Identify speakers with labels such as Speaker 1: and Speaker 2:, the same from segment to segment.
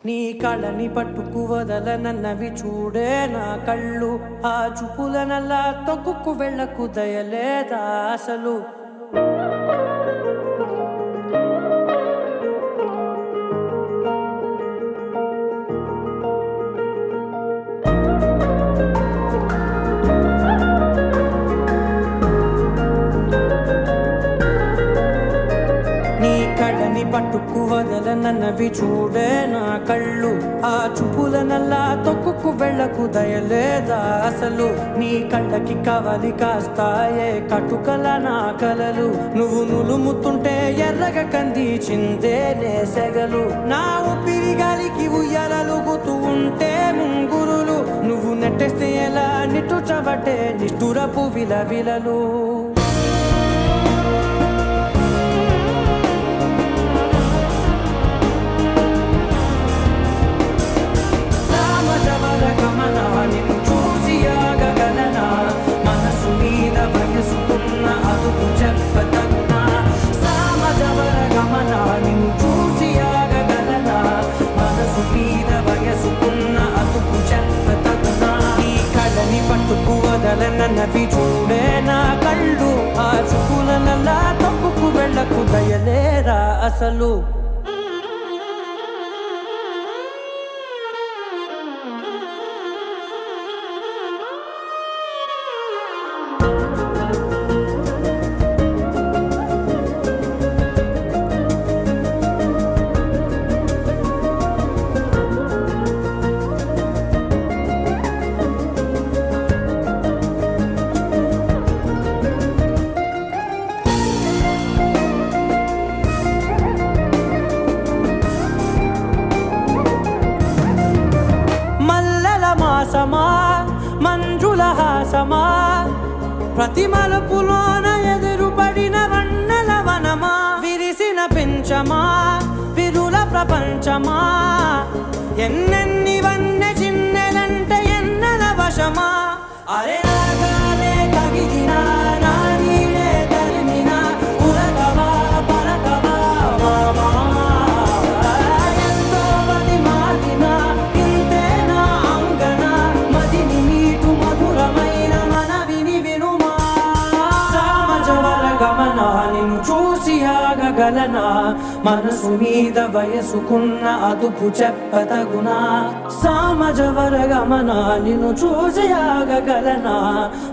Speaker 1: నీ కళని పట్టుకు వదలనన్నవి చూడే నా కళ్ళు. ఆ చూపులనల్లా తొక్కుకు వెళ్ళకు దయలేదా అసలు. పట్టుకు వదలనన్నవి చూడే నా కళ్ళు. ఆ చూపులనల్లా తొక్కుకు వెళ్ళకు దయలేదా అసలు. నీ కళ్ళకి కవలి కాస్తాయే కటుకల నా కలలు. నువ్వు నులుముతుంటే ఎర్రగ కందిచిందే నేసెగలు. నా ఊపిరి గాలికి ఉయ్యాలలుగుతూ ఉంటే ముంగురులు. నువ్వు నెట్టేస్తే ఎలా నిట్టుచబట్టే నిష్ఠురపు విలవిలలు. పట్టుకు వదలనన్నవి చూడే నా కళ్ళు. ఆ చూపులనల్లా తప్పుకు వెళ్ళకు దయలేరా అసలు. మంజుల హాసమా ప్రతి మలుపులోన ఎదురుపడిన వన్నెల వనమా. విరిసిన పెంచమా విరుల ప్రపంచమా. ఎన్నెన్ని వన్నె చిన్నెలంటే ఎన్నెల వశమా. అరే నాగాలే తగిలినా నా నీడే తరిమినా ఉరకవా పలకవా మామా. ఎంతో మది మాటిన ఇంతే నా అంగన. మదిని నీటు మధురమైన మనవిని వినుమా. సామజవర గమన నిన్ను చూసి ఆగగలనా. మనసు మీద వయసుకున్న అదుపు చెప్పతగునా. సామజవర గమన నిన్ను చూసి ఆగగలనా.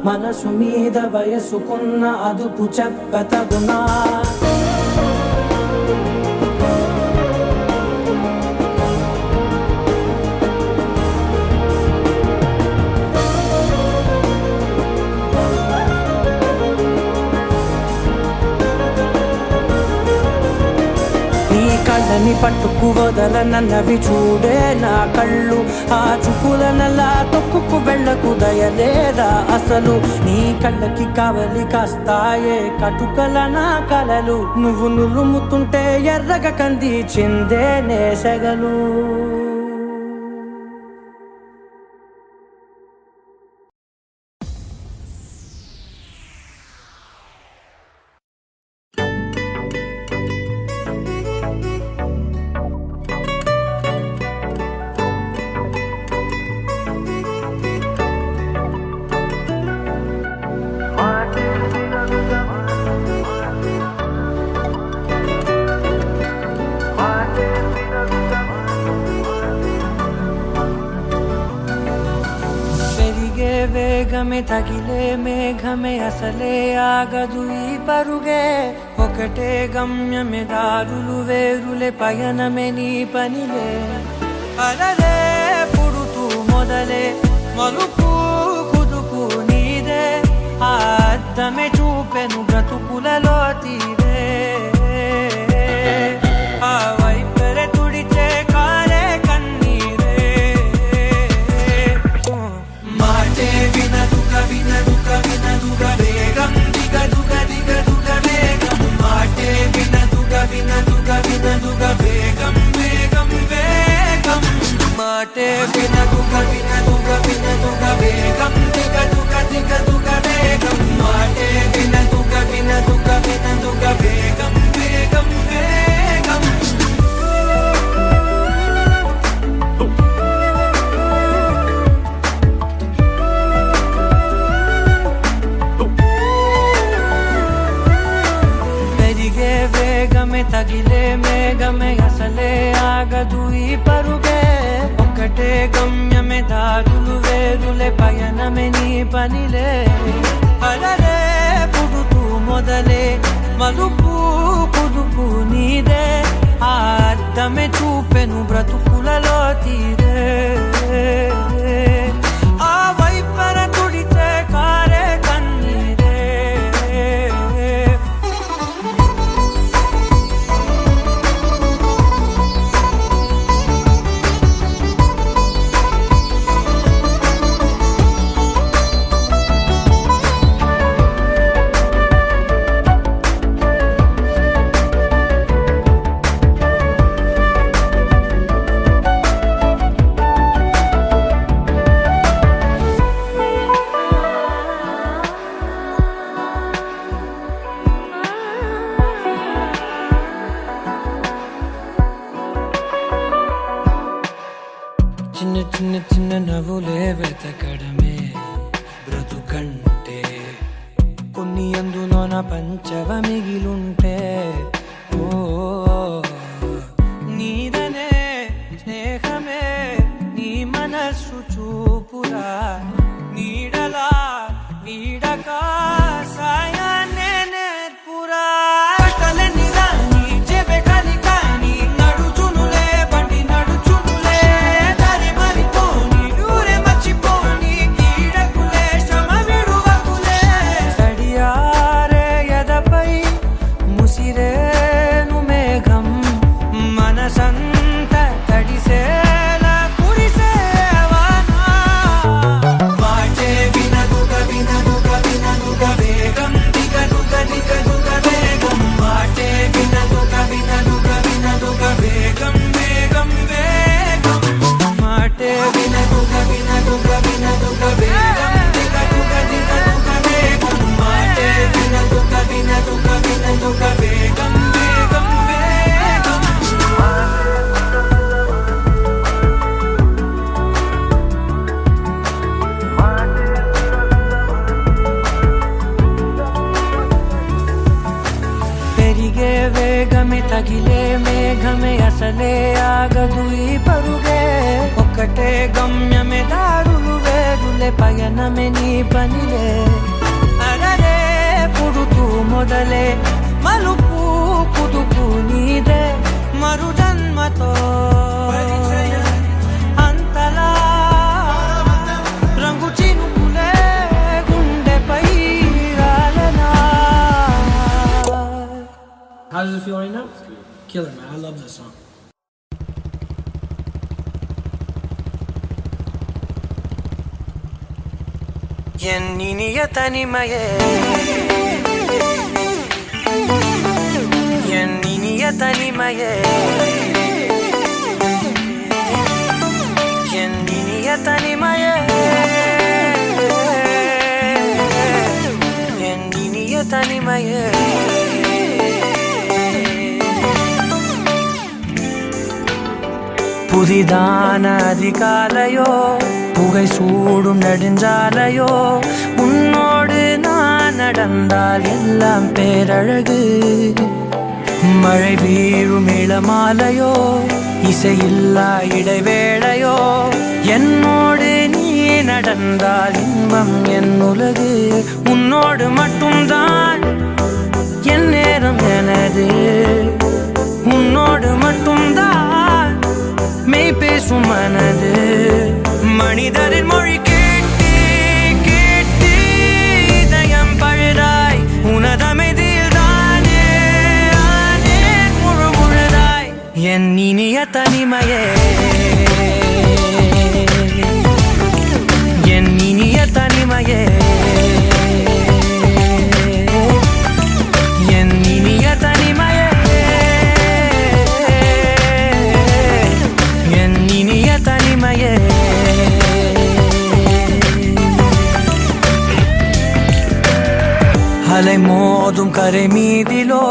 Speaker 1: మనసు మీద వయసుకున్న అదుపు చెప్పతగునా. కళ్ళని పట్టుకు వదలనన్నవి చూడే నా కళ్ళు. ఆ చూపులనల్లా తొక్కుకు వెళ్ళకు దయలేదా అసలు. నీ కళ్ళకి కవలి కాస్తాయే కటుకల నా కలలు. నువ్వు నులుముతుంటే ఎర్రగ కందిచిందే నేసెగలు. వేగమే తగిలే మేఘమే అసలే ఆగదు ఈ పరుగే. ఒకటే గమ్యమే దారులు వేరులే పయనమే నీ పనిలే. అలలే పుడుతూ మొదలే మలుపు కుదుపు నీదే. ఆ అద్దమే చూపెను బ్రతుకులలో తీరే. ఆ వైపరే తుడిచే కారే కన్నీరే. మాటే వినదుగ వినదుగ వినదుగ వేగం దిగదుగ దిగదుగ వేగం. మాటే వినదుగ వినదుగ వినదుగ వేగం వేగం వేగం. మాటే వినదుగ వినదుగ వినదుగ వేగం దిగదుగ దిగదుగ వేగం. మాటే వినదుగ వినదుగ వినదుగ వేగం వేగం వేగం. పనిలే అలరే పుడుతూ మొదలే మలుపు కుదుపు నీదే ఆ అద్దమే చూపెను బ్రతుకులలో తీరే ఆ వైపర తుడితే కారే కన్నీరే చిన్న చిన్న చిన్న నవ్వులే వెతకడమే బ్రతుకంటే కొన్ని అందులోన పంచవ మిగిలుంటే ఓ నీదనే స్నేహమే నీ మనస్సు చూపురా నీడలా వీడక సాయాన్నే నేర్పురా వేగమే తగిలే మేఘమే అసలే ఆగదు ఈ పరుగే ఒక్కటే గమ్యమే దారులు వేరులే పయనమే నీ పనిలే అరరే పుడుతూ మొదలే మలుపు కుదుపు నీదే మరు జన్మతో అంతలా రంగు చినుకులే గుండెపై రాలనా.
Speaker 2: How does it feel right now? Killer, man. I love this song.
Speaker 1: ఎన్నినియ తనిమయే ఎన్నినియ తనిమయే ఎన్నినియ తనిమయే ఎన్నినియ తనిమయే புதிதான அதிகாலையோ புகை சூடும் நெடுஞ்சாலையோ உன்னோடு நான் நடந்தால் எல்லாம் பேரழகு மழை வீழும் இளமாலையோ இசையில்லா இடைவேளையோ என்னோடு நீ நடந்தால் இன்பம் என் உலகு உன்னோடு மட்டும்தான் என் நேரம் எனது உன்னோடு மட்டும்தான் மெய் பேசும் மனது மனிதரின் மொழி கேட்டு கேட்டு இதயம் பழுதாய் உனதமைதில் தானே ஆனே முழு முழுதாய் என் இனிய தனிமையே என் இனிய தனிமையே என் இனிய தனிமையே தனிமையே அலை மோதும் கரை மீதிலோ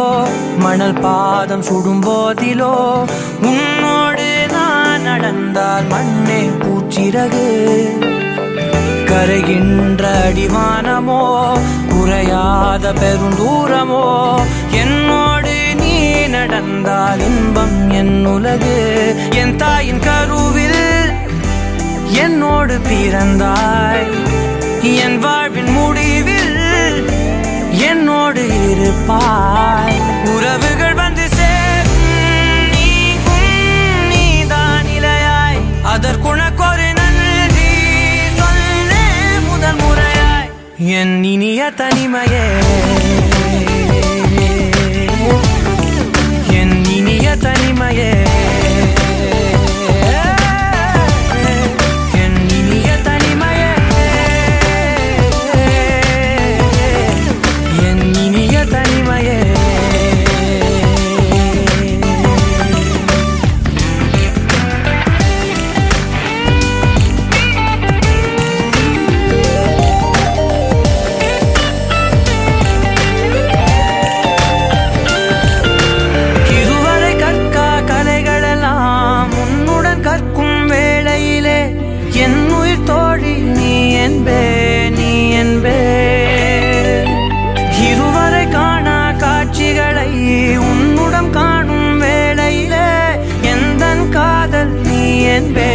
Speaker 1: மணல் பாதம் சுடும் போதிலோ உன்னோடு நான் நடந்தால் மண்ணே பூச்சிறகு கரைகின்ற அடிவானமோ குறையாத பெருந்தூரமோ என்னோடு நீ நடந்தால் இன்பம் என் உலகு என் தாயின் கருவில் என்னோடு பிறந்தாய் என் வாழ்வு இருப்பாய். உறவுகள் வந்து சேரும் நீதான் இலையாய். அதற்குணக்கொரு நன்றி சொல்ல முதல் முறையாய். என் இனிய தனிமையே, என் இனிய தனிமையே, என் இனிய தனிமையே, என் இனிய தனிமையே. இதுவரை கற்கா கலைகளெல்லாம் உன்னுடன் கற்கும் வேளையிலே என் உயிர் தோழி நீ என்பே, நீ என்பே. இதுவரை காணா காட்சிகளை உன்னுடன் காணும் வேளையிலே எந்தன் காதல் நீ என்பே,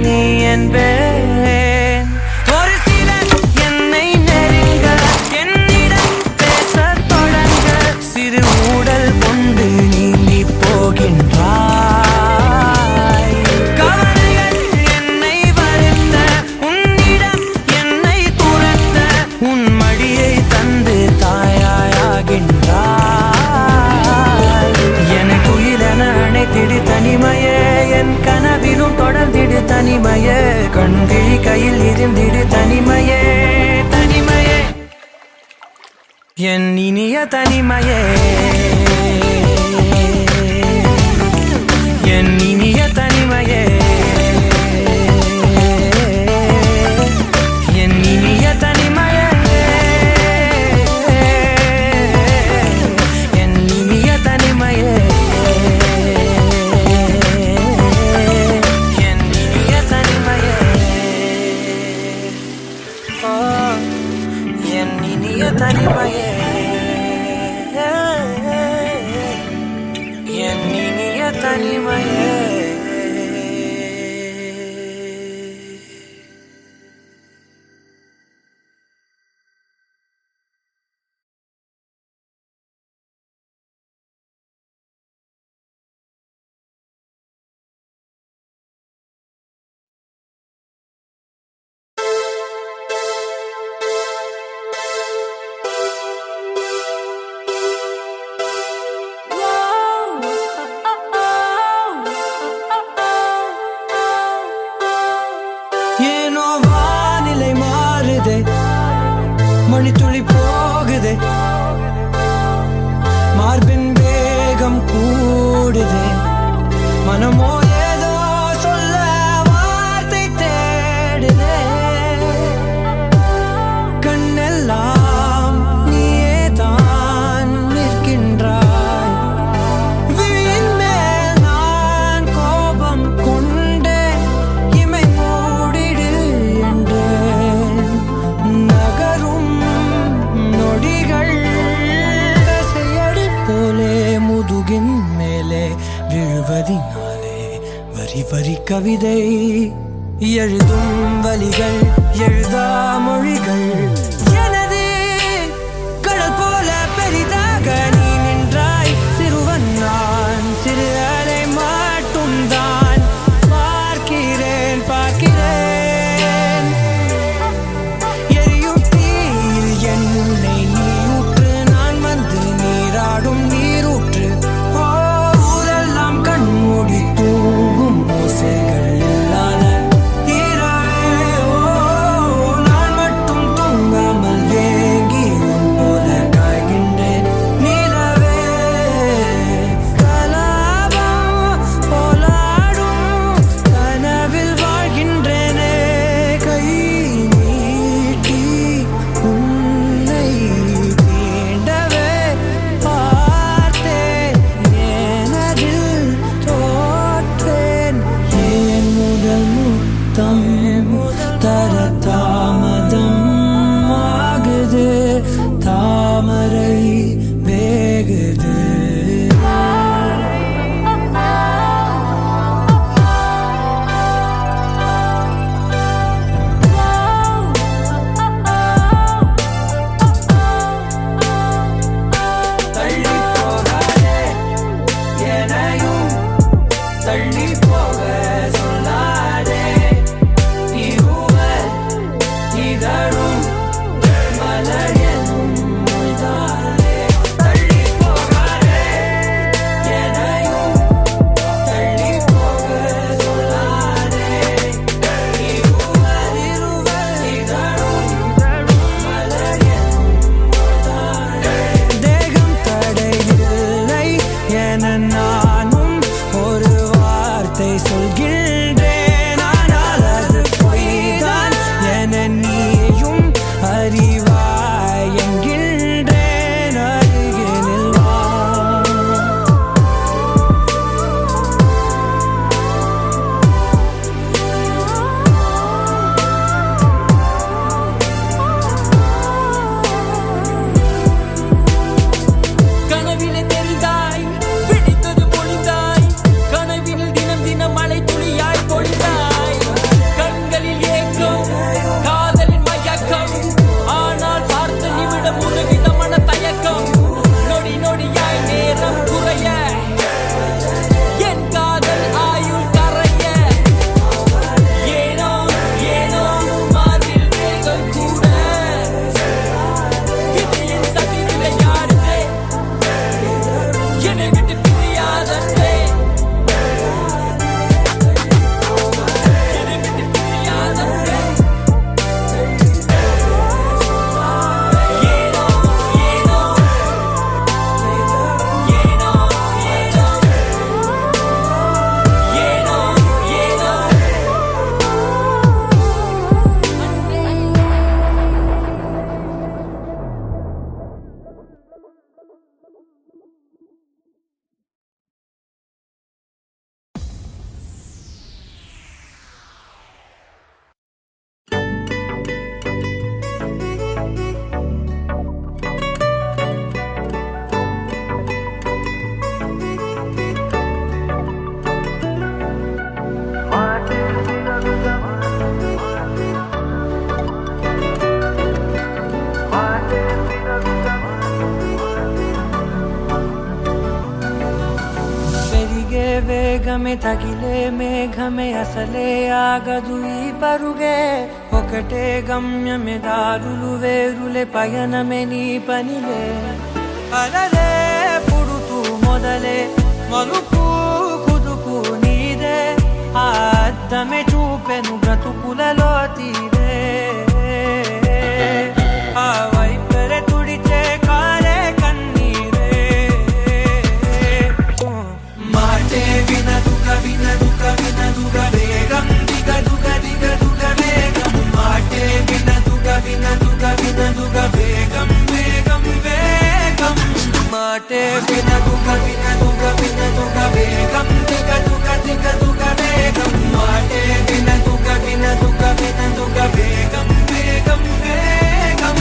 Speaker 1: நீ என்பே. ஒரு சிலர் என்னை நெருங்க என்னிடம் பேசத் தொடங்க சிறு ஊடல் கொண்டு நீங்கி போகின்றாய். கவலைகள் என்னை வருத்த உன்னிடம் என்னை துரத்த உன் மடியை தந்து தாயாயாகின்றாய். எனக்கு உயிரென அணைத்திடு தனிமையே, என் கனவிலும் தொடர்ந்திடு தனிமையே, கண்கிழி கையில் இருந்திடு தனிமையே, தனிமையே, என் இனிய தனிமையே, என் இனிய தனிமையே, என் இனிய தனிமையே, என் இனிய தனிமையே, என் இனிய தனிமையே. ஆ, என் இனிய தனிமையே, என் இனிய தனிமையே. ஏனோ வானிலை மாறுதே, மணித்துளி போகுதே, மார்பின் வேகம் கூடுதே, மனமோ ஏதோ சொல்ல வார்த்தை தேடுதே. கண்ணெல்லாம் நீயே தான் நிற்கின்றாய். விழியின் மேல் நான் கோபம் கொண்டேன், இமை மூடிடு என்றேன். நகரும் நொடிகள் கசையடி போலே முதுகின் மேலே விழுவதினாலே வரி வரி கவிதை எழுதும் வலிகள் எழுதா மொழிகள். எனது கடல் போல பெரிதாக நீ நின்றாய். சிறுவன் நான், சிறு அலை மட்டும் தான் பார்க்கிறேன், பார்க்கிறேன். எரியும் தீயில் என்னை நீ ஊற்று, நான் வந்து நீராடும் நீரூற்று. ஓ, ஊரெல்லாம் கண்மூடி தூங்கும் ஓசைகள் இல்லாத இரவே. ஓ, நான் மட்டும் தூங்காமல் ஏங்கி உன் போல காய்கின்றேன். நீல వేగమే తగిలే మేఘమే అసలే ఆగదు ఈ పరుగే ఒకటే గమ్యమే దారులు వేరులే పయనమే నీ పనిలే అలలే పుడుతూ మొదలే మలుపు కుదుపు నీదే ఆ అద్దమే చూపెను బ్రతుకులలో తీరే ఆ వైపరే తుడిచే కారే కన్నీరే మాటే వినదుగ వినదుగ వినదుగ వేగం దిగదుగ దిగదుగ వేగం మాటే వినదుగ వినదుగ వినదుగ వేగం వేగం వేగం మాటే వినదుగ వినదుగ వినదుగ వేగం దిగదుగ దిగదుగ వేగం మాటే వినదుగ వినదుగ వినదుగ వేగం వేగం వేగం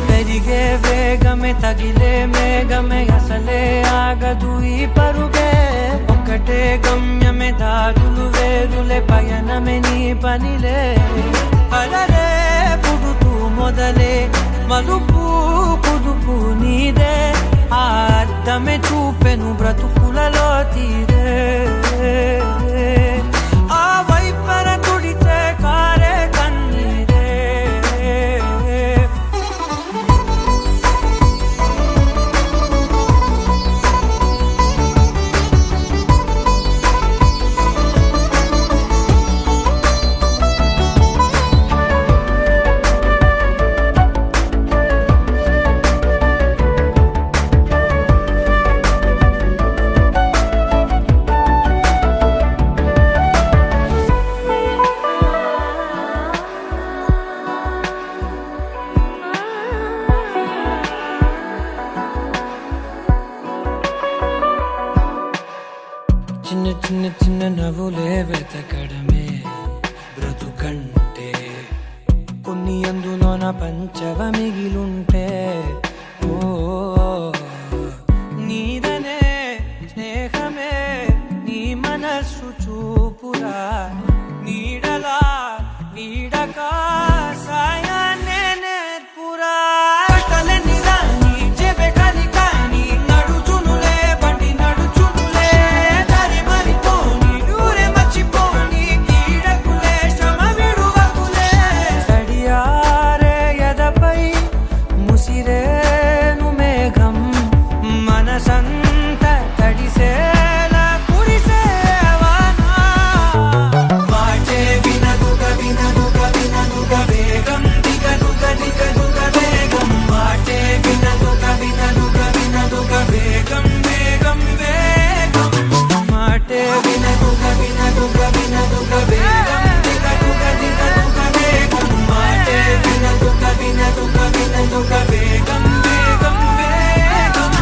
Speaker 1: పెరిగే వేగమే తగిలే మేఘమే అసలే ఆగదు ఈ పరుగే ఒకటే గమ్యమే దారులు వేరులే పయనమే నీ పనిలే అలలే పుడుతూ మొదలే మలుపు కుదుపు నీదే ఆ అద్దమే చూపెను బ్రతుకులలో తీరే ఆ వైపర తుడిచే కారే కన్నీరే చిన్న చిన్న చిన్న నవ్వులే వెతకడమే బ్రతుకంటే కొన్ని అందులోన పంచవ మిగిలుంటే ఓ నీదనే స్నేహమే నీ మనస్సు చూపురా నీడలా వీడక సాయాన్నే నేర్పురా కట్టలని రాని చెబె కలి కాని నడుచునులే బండి నడుచునులే దారి మరిపోని ఊరే మర్చిపోని కీడకులే శ్రమ విడువకులే తడియారే ఎదపై ముసిరేను మేఘం మనసంత తడిసేలా కురిసేవానా మాటే వినదుగ వినదుగ వినదుగ వేగం దిగదుగ దిగదుగ వేగం మాటే వినదుగ వినదుగ వినదుగ వేగం వేగం వేగం మాటే వినదుగ వినదుగ వినదుగ వేగం దిగదుగ దిగదుగ వేగం మాటే వినదుగ వినదుగ వినదుగ వేగం వేగం వేగం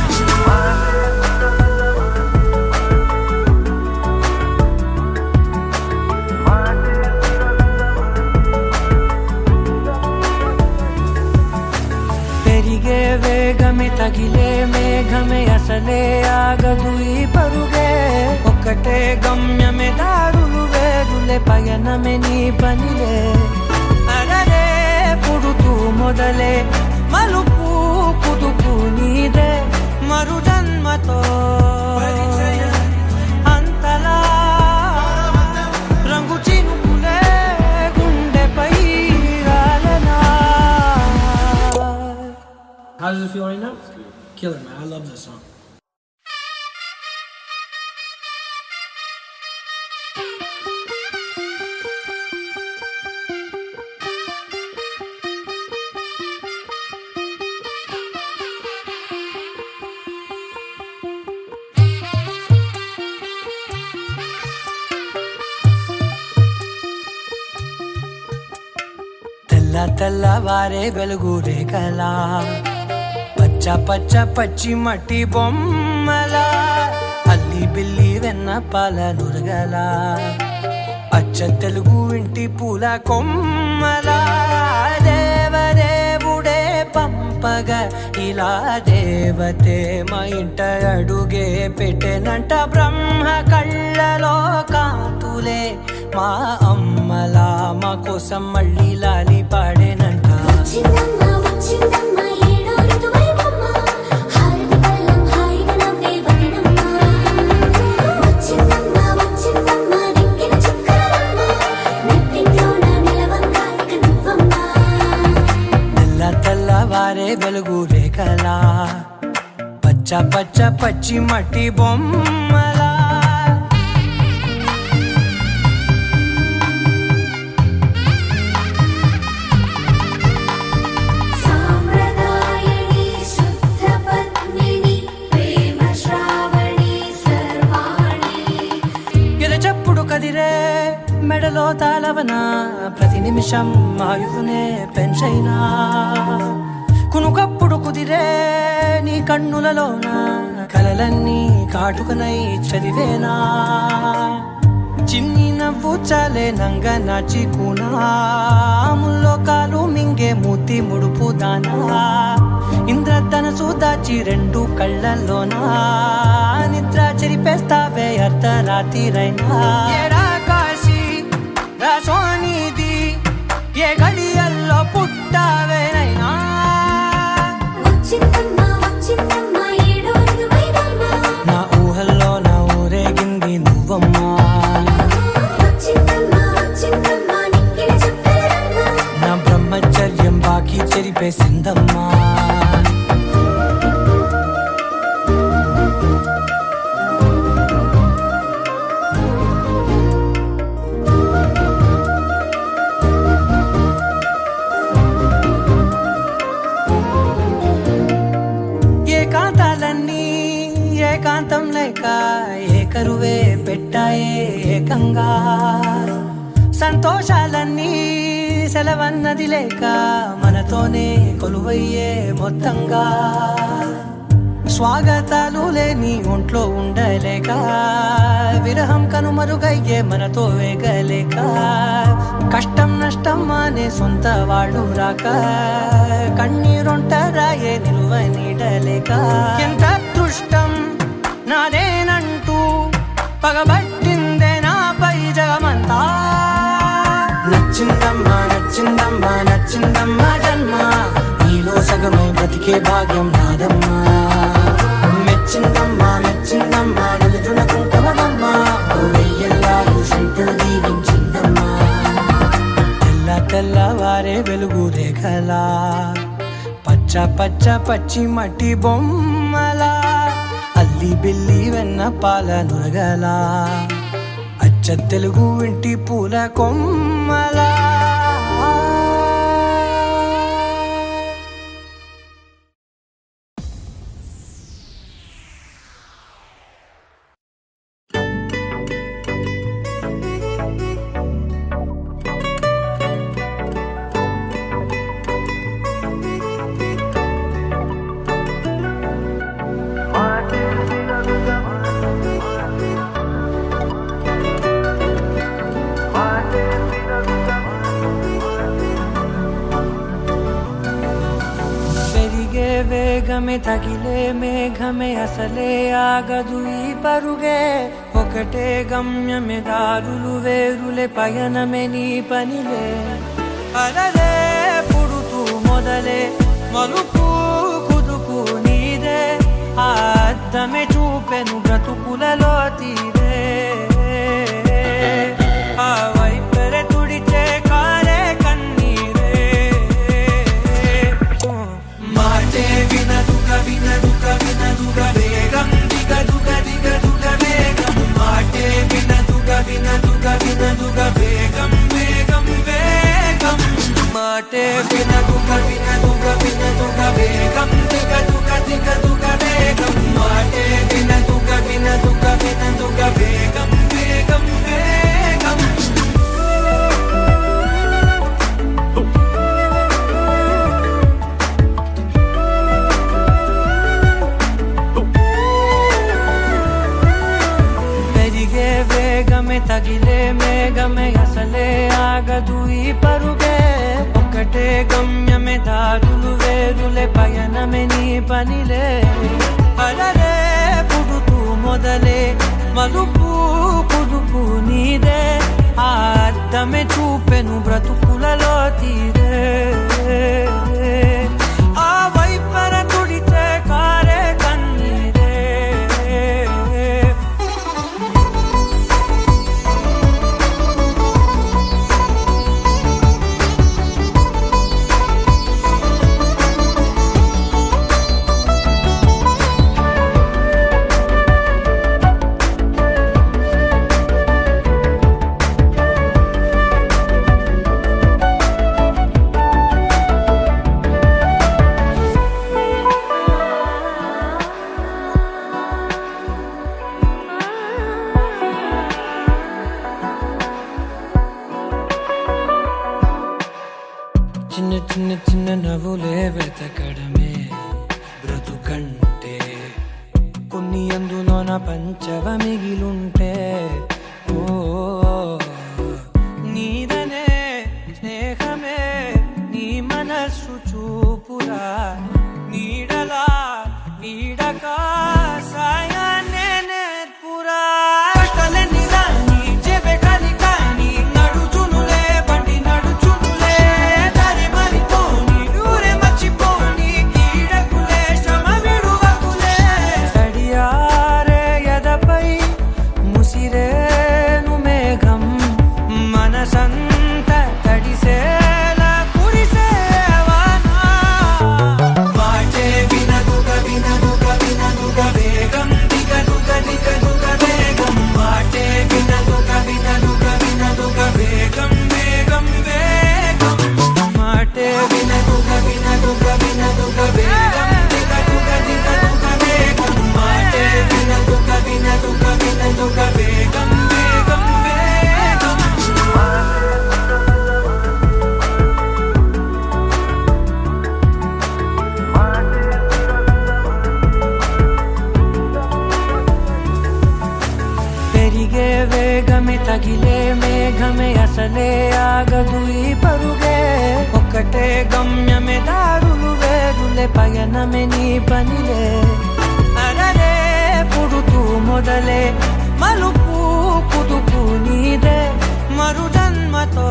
Speaker 1: పెరిగే వేగమే తగిలే మేఘమే అసలే ఆగదు ఈ పరుగే ఒకటే గమ్యమే దారులు వేరులే పయనమే నీ పనిలే అలలే పుడుతూ మొదలే మలుపు కుదుపు నీదే మరు జన్మతో అంతలా రంగు చినుకులే గుండెపై రాలనా
Speaker 2: How does it feel right now? Killer, man. I love this song.
Speaker 1: తెల్ల తెల్లవారే వెలుగు రేఖలా పచ్చ పచ్చ పచ్చి మట్టి బొమ్మలా అల్లి బిల్లి వెన్న పాల నురగలా అచ్చ తెలుగు ఇంటి పూల కొమ్మలా దేవదేవుడే పంపగా కలగా ఇలా దేవతే మా ఇంట అడుగే పెట్టెనంట బ్రహ్మ కళ్ళలో కాంతులే మా అమ్మలా మా కోసం మళ్ళీ లాలి పాడేనంట తెల్లవారే వెలుగు రేఖలా పచ్చ పచ్చ పచ్చి మట్టి బొమ్మలా ఎరచప్పుడు కదిరే మెడలో తాళవన ప్రతి నిమిషం ఆయువునే పెంచైనా కునుకప్పుడు కుదిరే నీ కన్నులలోన కలలన్నీ కాటుకనై చదివేనా చిన్ని నవ్వు చాలే నంగ నాచి కూనాముల్లో కాలు మింగే మూతి ముడుపు దానా ఇంద్రధనసు దాచి రెండు కళ్ళల్లోనా నిద్ర చెరిపేస్తావే అర్ధరాత్రిరైనా కాశీ రాసోనిది ఏ గడియల్లో పుట్టావేనైనా నా ఊహల్లో నా ఊరేగింది నువ్వమ్మా నా బ్రహ్మచర్యం బాకీ చెరిపేసిందమ్మా ఏకాంతాలన్నీ ఏకాంతం లేక ఏకరువే పెట్టాయే ఏకంగా సంతోషాలన్నీ సెలవన్నది లేక మనతోనే కొలువయ్యే మొత్తంగా స్వాగతాలు లేని ఒంట్లో ఉండలేక విరహం కనుమరుగయ్యే మనతో వేగలేక కష్టం నష్టం అనే సొంత వాళ్ళు రాక కన్నీరొంటరాయే నిలువ నీడలేక ఎంత అదృష్టం నాదేనంటూ పగబట్టిందే నాపై జగమంతా నచ్చిందమ్మా నచ్చిందమ్మా నచ్చిందమ్మా జన్మ నీలో సగమై బ్రతికే భాగ్యం నాదమ్మా మెచ్చిందమ్మా మెచ్చిందమ్మా నిలుచున్న కుంకుమమ్మా వెయ్యల్లాలు శంకరు దీవించిందమ్మా తెల్లవారే వెలుగు రేఖలా పచ్చ పచ్చ పచ్చి మట్టి బొమ్మలా అల్లి బిల్లి వెన్న పాల నురగలా అచ్చ తెలుగు ఇంటి పూల కొమ్మలా వేగమే తగిలే మేఘమే అసలే ఆగదు ఈ పరుగే ఒకటే గమ్యమే దారులు వేరులే పయనమే నీ పనిలే అలలే పుడుతూ మొదలే మలుపు కుదుకు నీదే ఆ అద్దమే చూపెను బ్రతుకులలో తీరే ఆ వైపరే తుడిచే కారే కన్నీరే మాటే వినదుగ వినదుగ వినదుగ వేగం దిగదుగ దిగదుగ వేగం మాటే వినదుగ వినదుగ వినదుగ వేగం వేగం వేగం మాటే వినదుగ వినదుగ వినదుగ వేగం దిగదుగ దిగదుగ వేగం మాటే వినదుగ వినదుగ వినదుగ వేగం వేగం వేగం వేగమే తగిలే మేఘమే అసలే ఆగదు ఈ పరుగే ఒకటే గమ్యమే దారులు వేరులే వేరులే పయనమే నీ పనిలే అలలే పుడుతూ మొదలే మలుపు కుదుపు నీదే ఆ అద్దమే చూపెను బ్రతుకులలో తీరే ఆ వైపర తుడితే కారే కన్నీరే చిన్న చిన్న చిన్న నవ్వులే వెతకడమే బ్రతుకంటే కొన్ని అందులోన పంచవ మిగిలుంటే ఓ నీదనే స్నేహమే నీ మనస్సు చూపురా నీడలా వీడక సాయాన్నే నేర్పురా కష్టలన్నీ రాని చెబే కాని కాని నడుచునులే బండి నడుచునులే దారి మరిపోని ఊరే మర్చిపోని కీడకులే శ్రమ విడువకులే తడియారే ఎదపై ముసిరేను మేఘం మనసంత తడిసేలా కురిసేవానా వాటే వినదుగ వినదుగ వినదుగ వేగం దిగదుగ దిగదుగ వేగం వాటే వినదుగ వినదుగ వినదుగ వేగం వేగం వేగం మాటే వినదుగ వినదుగ వినదుగ వేగం దిగదుగ దిగదుగ వేగం మాటే వినదుగ వినదుగ వినదుగ వేగం వేగం వేగం పెరిగే వేగమే తగిలే మేఘమే అసలే ఆగదు ఈ పరుగే ఒక్కటే గమ్యమే దారులు వేరులే పయనమే నీ పనిలే అలలే పుడుతూ మొదలే మలుపు కుదుపు నీదే మరు జన్మతో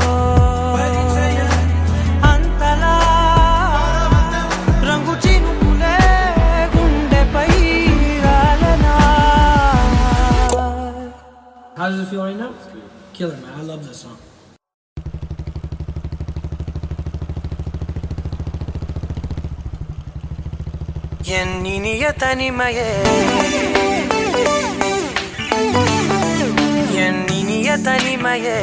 Speaker 1: అంతలా రంగు చినుకులే గుండెపై రాలనా
Speaker 2: How does it feel right now? Killer, man. I love this song.
Speaker 1: ఎన్నినియ తనిమయే ఎన్నినియ తనిమయే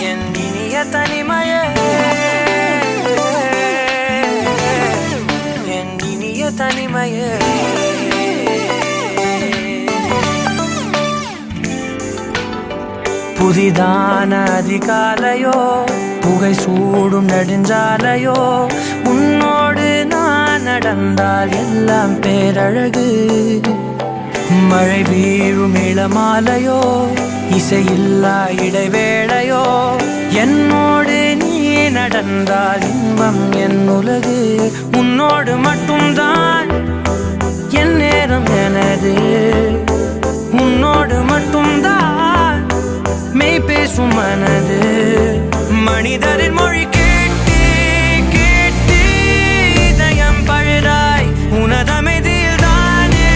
Speaker 1: ఎన్నినియ తనిమయే ఎన్నినియ తనిమయే புதிதான அதிகாலையோ புகை சூடும் நெடுஞ்சாலையோ உன்னோடு நான் நடந்தால் எல்லாம் பேரழகு மழை வீழும் இளமாலையோ இசையில்லா இடைவேளையோ என்னோடு நீ நடந்தால் இன்பம் என் உலகு உன்னோடு மட்டும்தான் என் நேரம் எனது உன்னோடு மட்டும்தான் மெய் பேசும் மனது மனிதரின் மொழி கேட்டு கேட்டு இதயம் பழுதாய் உனதமைதில் தானே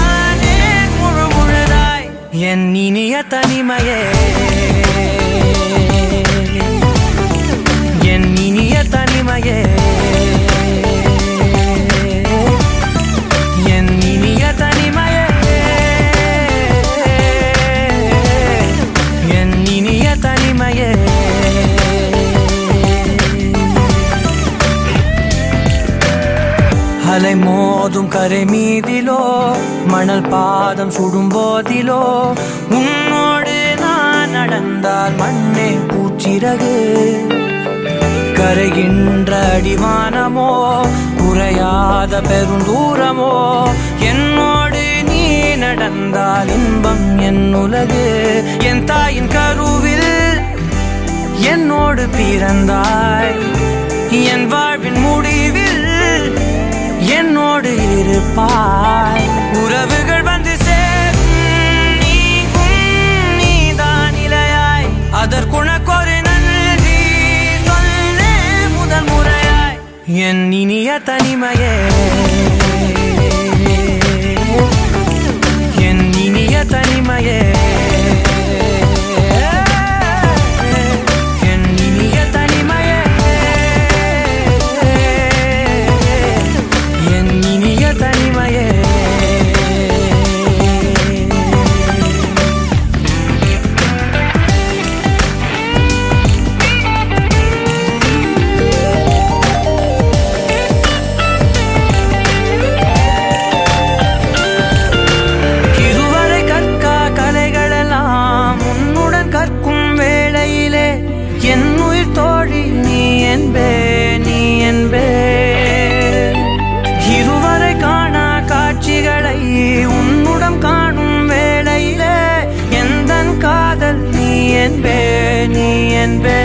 Speaker 1: ஆனே முழு முழுதாய் என் இனிய தனிமையே என் இனிய தனிமையே என் இனிய தனிமையே தனிமையே அலை மோதும் கரை மீதிலோ மணல் பாதம் சுடும் போதிலோ உன்னோடு நான் நடந்தால் மண்ணே பூச்சிறகு கரைகின்ற அடிவானமோ குறையாத பெருந்தூரமோ என்னோடு நீ நடந்தால் இன்பம் என் உலகு என் தாயின் கருவில் என்னோடு பிறந்தாய் உறவுகள் வந்து சேரும் நீதான் நிலையாய் அதற்குணக்கொரு நன்றி சொல்லே முதல் முறையாய் என் இனிய தனிமையே என் இனிய தனிமையே என் இனிய தனிமையே என் இனிய தனிமையே இதுவரை கற்கா கலைகளெல்லாம் உன்னுடன் கற்கும் வேளையிலே என் உயிர் தோழி நீ என்பே நீ என்பே இதுவரை காணா காட்சிகளை உன்னுடன் காணும் வேளையிலே எந்தன் காதல் நீ என்பே நீ என்பே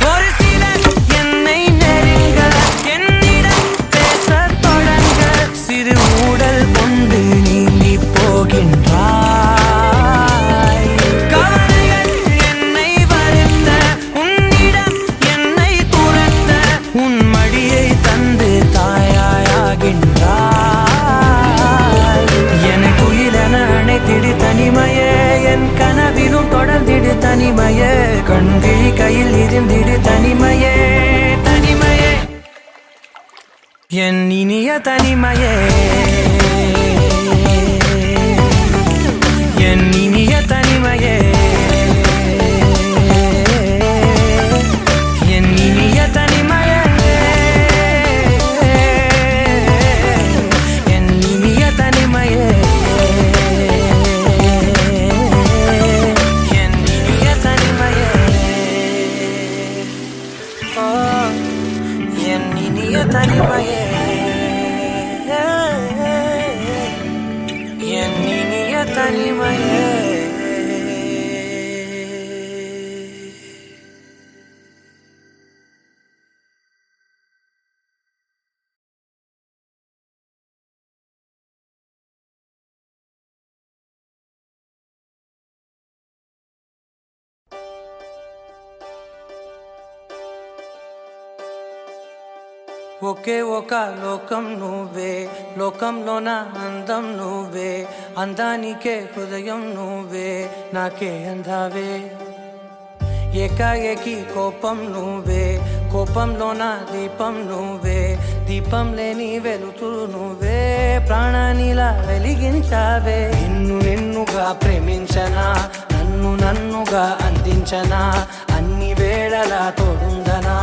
Speaker 1: ஒரு சிலர் என்னை நெருங்க என்னிடம் பேசத் தொடங்க சிறு ஊடல் கொண்டு நீங்கி போகின்றாய் கவலைகள் என்னை வருத்த உன்னிடம் என்னை துரத்த உன் மடியை தந்து தாயாயாகின்றாய் எனக்கு உயிரென அணைத்திடு தனிமையே என் கனவிலும் தொடர்ந்திடு தனிமையே கண்கிழி கையில் இருந்திடு தனிமையே தனிமையே என் இனிய தனிமையே என் இனிய தனிமையே என் இனிய தனிமையே என் இனிய தனிமையே என் இனிய தனிமையே என் இனிய தனிமையே என் இனிய தனிமையே ఒకే ఒక లోకం నువ్వే లోకంలోన అందం నువ్వే అందానికే హృదయం నువ్వే నాకే అందావే ఏకాఏకి కోపం నువ్వే కోపంలోన దీపం నువ్వే దీపం లేని వెలుతురు నువ్వే ప్రాణానిలా వెలిగించావే నిన్ను నిన్నుగా ప్రేమించనా నన్ను నన్నుగా అందించనా అన్ని వేళలా తోడుందనా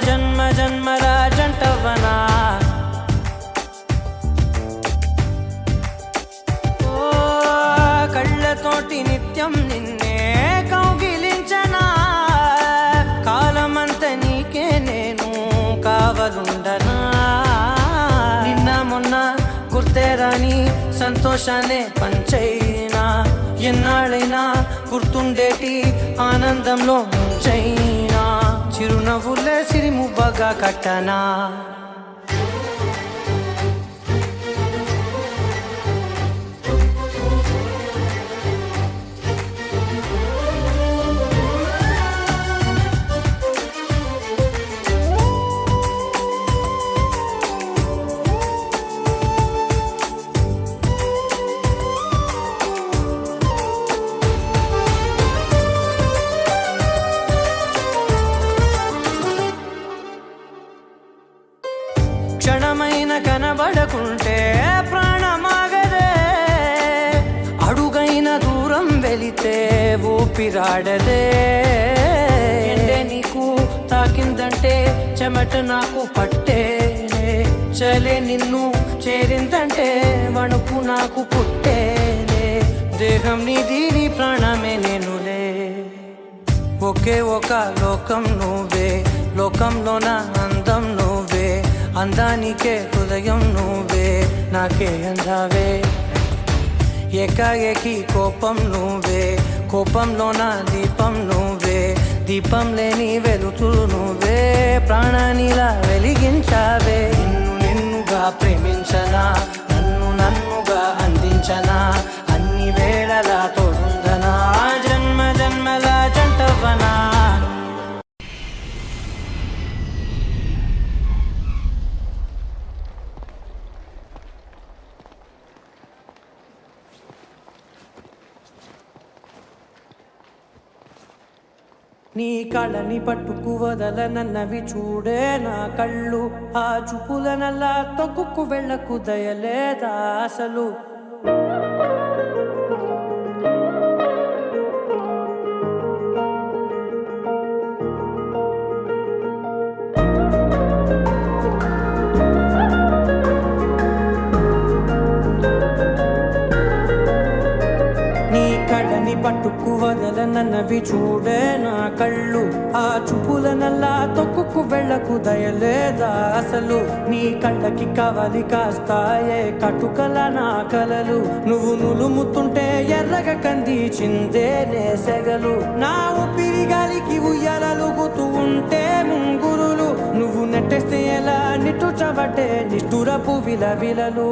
Speaker 1: జన్మ జన్మల జంటవనా ఓ కళ్ళతోటి నిత్యం నిన్నే కౌగిలించనా కాలమంత నీకే నేను కావలుండనా నిన్న మొన్న గుర్తే రాని సంతోషాన్ని పంచైనా ఎన్నాళ్ళైనా గుర్తుండేటి ఆనందంలో ముంచైనా చిరునవ్వులే సిరిముబ్బగా కట్టనా క్షణమైన కనబడకుంటే ప్రాణమాగదే అడుగైన దూరం వెళితే ఊపిరాడదే ఎండే నీకు తాకిందంటే చెమట నాకు పట్టే చలే నిన్ను చేరిందంటే వణుకు నాకు పుట్టేనే దేహం నీది నీ ప్రాణమే నేనులే ఒకే ఒక లోకం నువ్వే లోకంలోన అందం నువ్వే అందానికే హృదయం నువ్వే నాకే అందావే ఏకాఏకి కోపం నువ్వే కోపంలోన దీపం నువ్వే దీపం లేని వెలుతురు నువ్వే ప్రాణానిలా వెలిగించావే నిన్ను నిన్నుగా ప్రేమించనా నీ కళ్ళని పట్టుకు వదలనన్నవి చూడే నా కళ్ళు, ఆ చూపులనల్లా తొక్కుకు వెళ్ళకు దయలేదా అసలు. పట్టుకు వదలనన్నవి చూడే నా కళ్ళు, ఆ చూపులనల్లా తొక్కుకు వెళ్ళకు దయలేదా అసలు. నీ కళ్ళకి కవలి కాస్తాయే కటుకల నా కలలు, నువ్వు నులుముతుంటే ఎర్రగ కంది చిందే నేసెగలు. నా ఊపిరి గాలికి ఉయ్యాలలుగుతూ ఉంటే ముంగురులు, నువ్వు నెట్టేస్తే ఎలా నిట్టుచబట్టే నిష్ఠురపు విలవిలలు.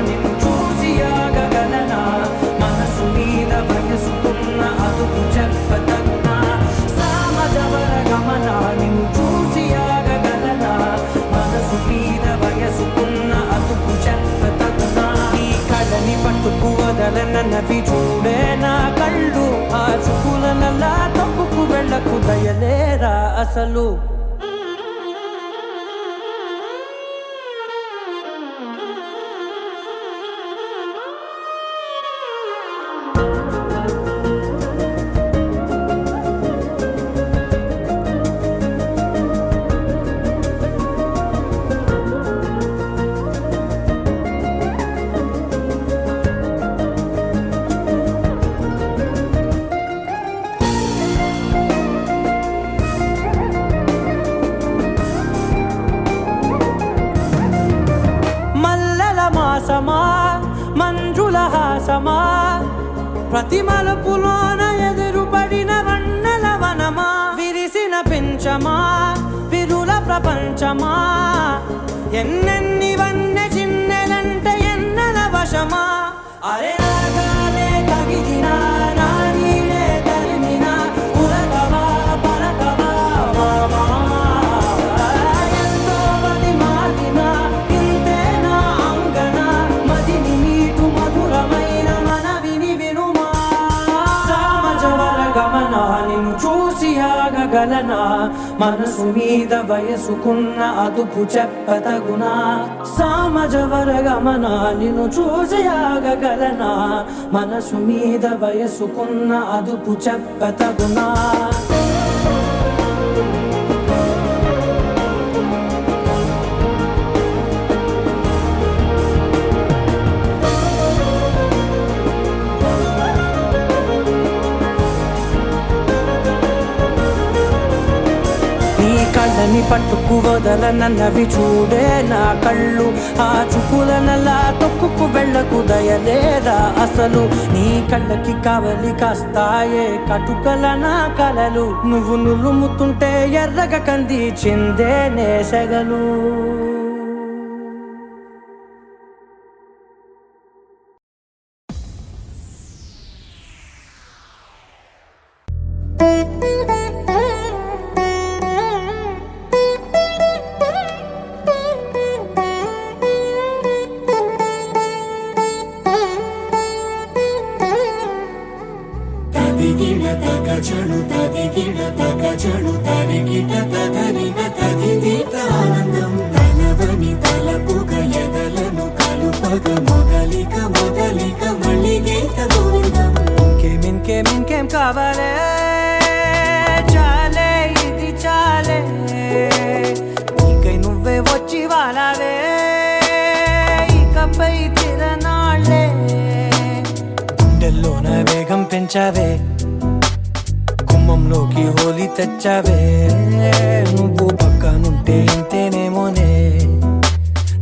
Speaker 1: నిన్ను చూసి ఆగగలనా, మనసు మీద వయసుకున్న అదుపు చెప్పతగునా. సామజవర గమన నిన్ను చూసి ఆగగలనా, మనసు మీద వయసుకున్న అదుపు చెప్పతగునా. నీ కళ్ళని పట్టుకు వదలనన్నవి చూడే నా కళ్ళు, ఆ చూపులనల్లా తప్పుకు వెళ్ళకు దయలేరా అసలు. మంజుల హాసమా, ప్రతి మలుపులోన ఎదురుపడిన వన్నెల వనమా, విరిసిన పెంచమా విరుల ప్రపంచమా, ఎన్నెన్ని వన్నె చిన్నెలంటే ఎన్నెల వశమా. అరే రాగాలే తగిలినా నా నీడే తరిమినా, ఉరకవా పరకవా మామా, ఎంతో మది మారినా ఇంతేనా అంగన, మదిని నీటు మధురమైన మనవిని వినుమా. సామజవర గమన నిన్ను చూసి ఆగగలనా, మనసు మీద వయసుకున్న అదుపు చెప్పతగునా. సామజవర గమన నిన్ను చూసి ఆగగలనా, మనసు మీద వయసుకున్న అదుపు చెప్పతగునా. కళ్ళని పట్టుకు వదలనన్నవి చూడే నా కళ్ళు, ఆ చూపులనల్లా తొక్కుకు వెళ్ళకు దయలేదా అసలు. నీ కళ్ళకి కవలి కాస్తాయే కటుకల నా కలలు, నువ్వు నులుముతుంటే ఎర్రగ కంది చిందే నేసెగలు.
Speaker 3: ఆనందం తలవని తలపుగ ఎదలను కలుపగ మొదలిక మొదలిక మళ్ళీ గీత గోవిందం.
Speaker 1: ఇంకేం కావాలే, చాలే ఇది చాలే, నీకై నువ్వే వచ్చి వాలావే ఇకపై తిరనాళ్ళే. గుండెల్లోన వేగం పెంచావే, గుమ్మంలోకి హోలీ తెచ్చావే, నువ్వు పక్కనుంటే ఇంతేనేమోనే.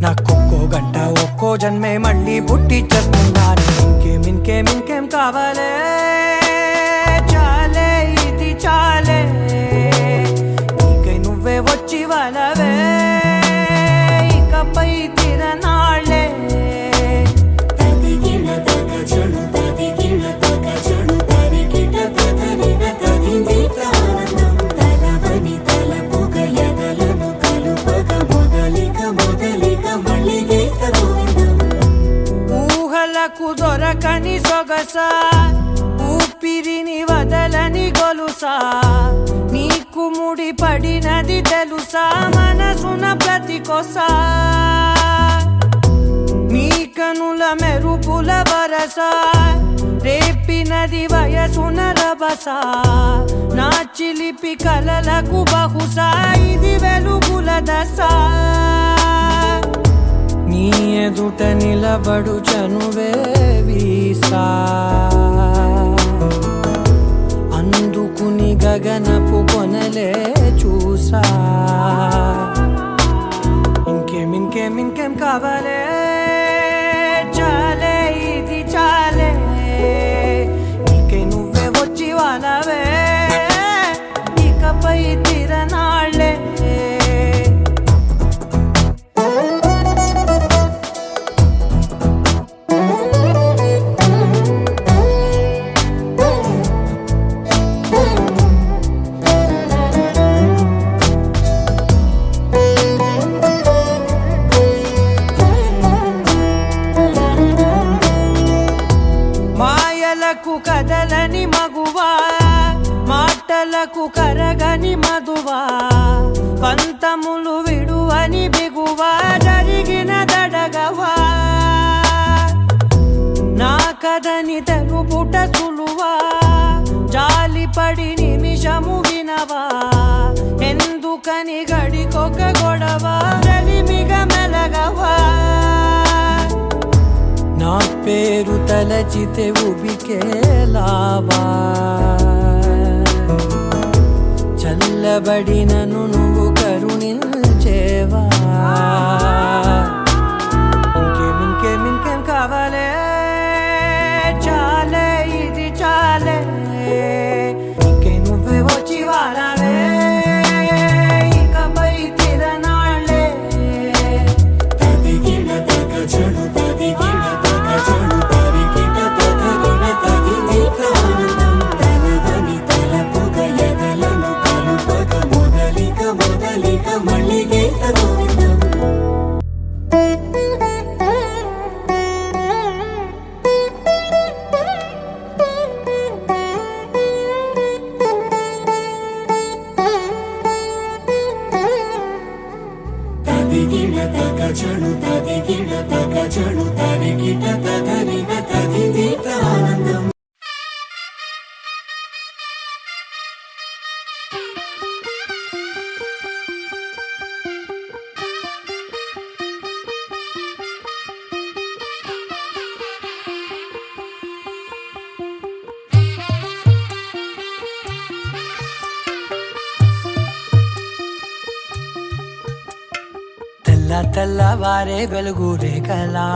Speaker 1: నాకొక్కో గంట ఒక్కో జన్మే మళ్ళీ పుట్టి చేస్తున్నాను. ఇంకేం కావాలే, చాలే ఇది చాలే, నీకై నువ్వే వచ్చి వాలవే ఇకపై తిరనాళ్ళే.
Speaker 3: ఆనందం తలవని తలపుగ ఎదలను కలుపగ మొదలిక
Speaker 1: దొరకని సొగస ఊపిరిని వదలని గొలుసా నీకు ముడి పడినది తెలుసా మనసున ప్రతి కొసా నీ కనుల మెరుపుల వరస రేపినది వయసున రభస నా చిలిపి కలలకు బహుశా ఇది వెలుగుల దశ నీ ఎదుట నిలబడు చనువే వీసా అందుకుని గగనపు కొనలే చూసా ఇంకేం కావాలే చాలే ఇది చాలే నీకే నువ్వే వచ్చి వాళ్ళవే ఇకపై తిరనాళ్ళే కదలని మగువా మాటలకు కరగని మధువా పంతములు విడువని బిగువా జరిగిన దడగవా నా కథని తెలుపుట సులువా జాలిపడి నిమిషము వినవా ఎందుకని గడికొక గొడవ రలిమిగ మెలగవా నా పేరు తలచితే ఉబికేలావా చల్లబడినను నువ్వు కరుణించేవా ఇంకేం కావాలే చాలే ఇది చాలే ఇంకే నువ్వే వచ్చి వాళ్ళవే ఇకపై తిరనాళ్ళే
Speaker 3: తదిగిన తగ చెడు తదిగిన తగ చెడు తరిగిట తగరిన తగినీక ఆనందం తలవని తలపుగ ఎదలను కలుపగ మొదలిక మళ్ళీగేత గోవిందం తదిగిన తగ చెడు తదిగిన తగ చెడు తరిగిట తగరిన తగినీక ఆనందం
Speaker 1: తెల్లవారే వెలుగు రేఖలా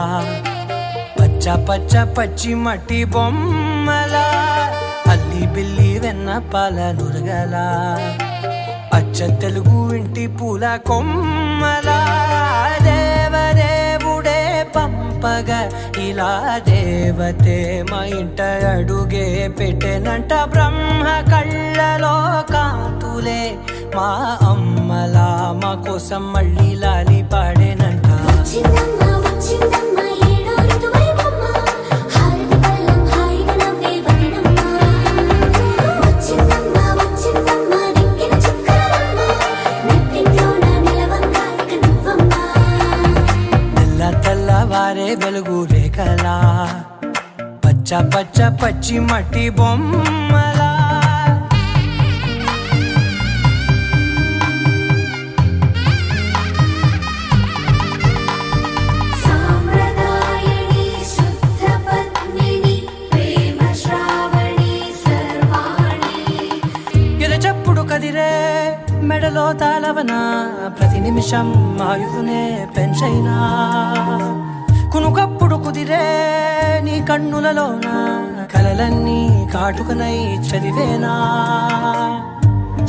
Speaker 1: పచ్చ పచ్చి మట్టి బొమ్మలా అల్లి బిల్లి వెన్న పాల నురగలా అచ్చ తెలుగు ఇంటి పూల కొమ్మలా దేవదేవుడే పంపగా ఇలా దేవతే మా ఇంట అడుగే పెట్టెనంట బ్రహ్మ కళ్ళలో కాంతులే మా అమ్మలా మా కోసం మళ్ళీ లాలి పాడేనంట
Speaker 4: వచ్చిందమ్మా వచ్చిందమ్మా ఏడో ఋతువైవమ్మ హారతి పళ్ళం హాయిగా నవ్వే వదినమ్మ వచ్చిందమ్మా వచ్చిందమ్మా నెక్కిన చుక్కలమ్మ నెట్టింట్లోన నిలవంగా ఇక నువ్వమ్మా
Speaker 1: తెల్లవారే వెలుగు రేఖలా పచ్చ పచ్చి మట్టి బొమ్మలా
Speaker 4: సామ్రదాయని శుద్ధ పద్మిని ప్రేమ శ్రావణి సర్వాణి
Speaker 1: ఎరచప్పుడు కదిరే మెడలో తాళవన ప్రతి నిమిషం ఆయుధునే పెంచైనా కునుకప్పుడు కుదిరే నీ కన్నులలోన కలలన్నీ కాటుకనై చదివేనా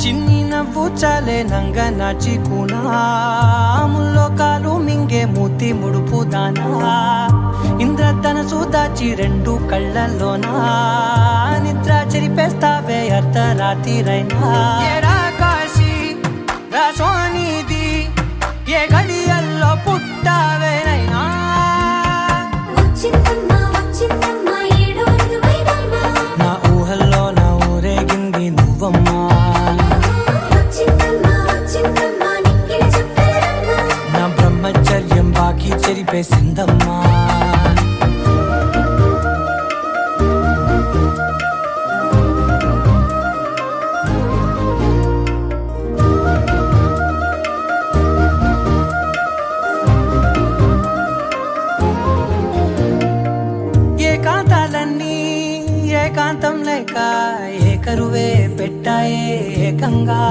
Speaker 1: చిన్ని నవ్వు చాలే నంగ నాచి కూనాముల్లో కాలు మింగే మూతి ముడుపు దానా ఇంద్రధనసు దాచి రెండు కళ్ళల్లోనా నిద్ర చెరిపేస్తావే అర్ధరాత్రిరైనా ఏరా కాశీ రాసోనిది ఏ గడియల్లో పుట్టావేనైనా
Speaker 4: వచ్చిందమ్మా వచ్చిందమ్మా
Speaker 1: అందమ్మా. ఏకాంతాలన్నీ ఏకాంతం లేక ఏకరువే పెట్టాయే ఏకంగా.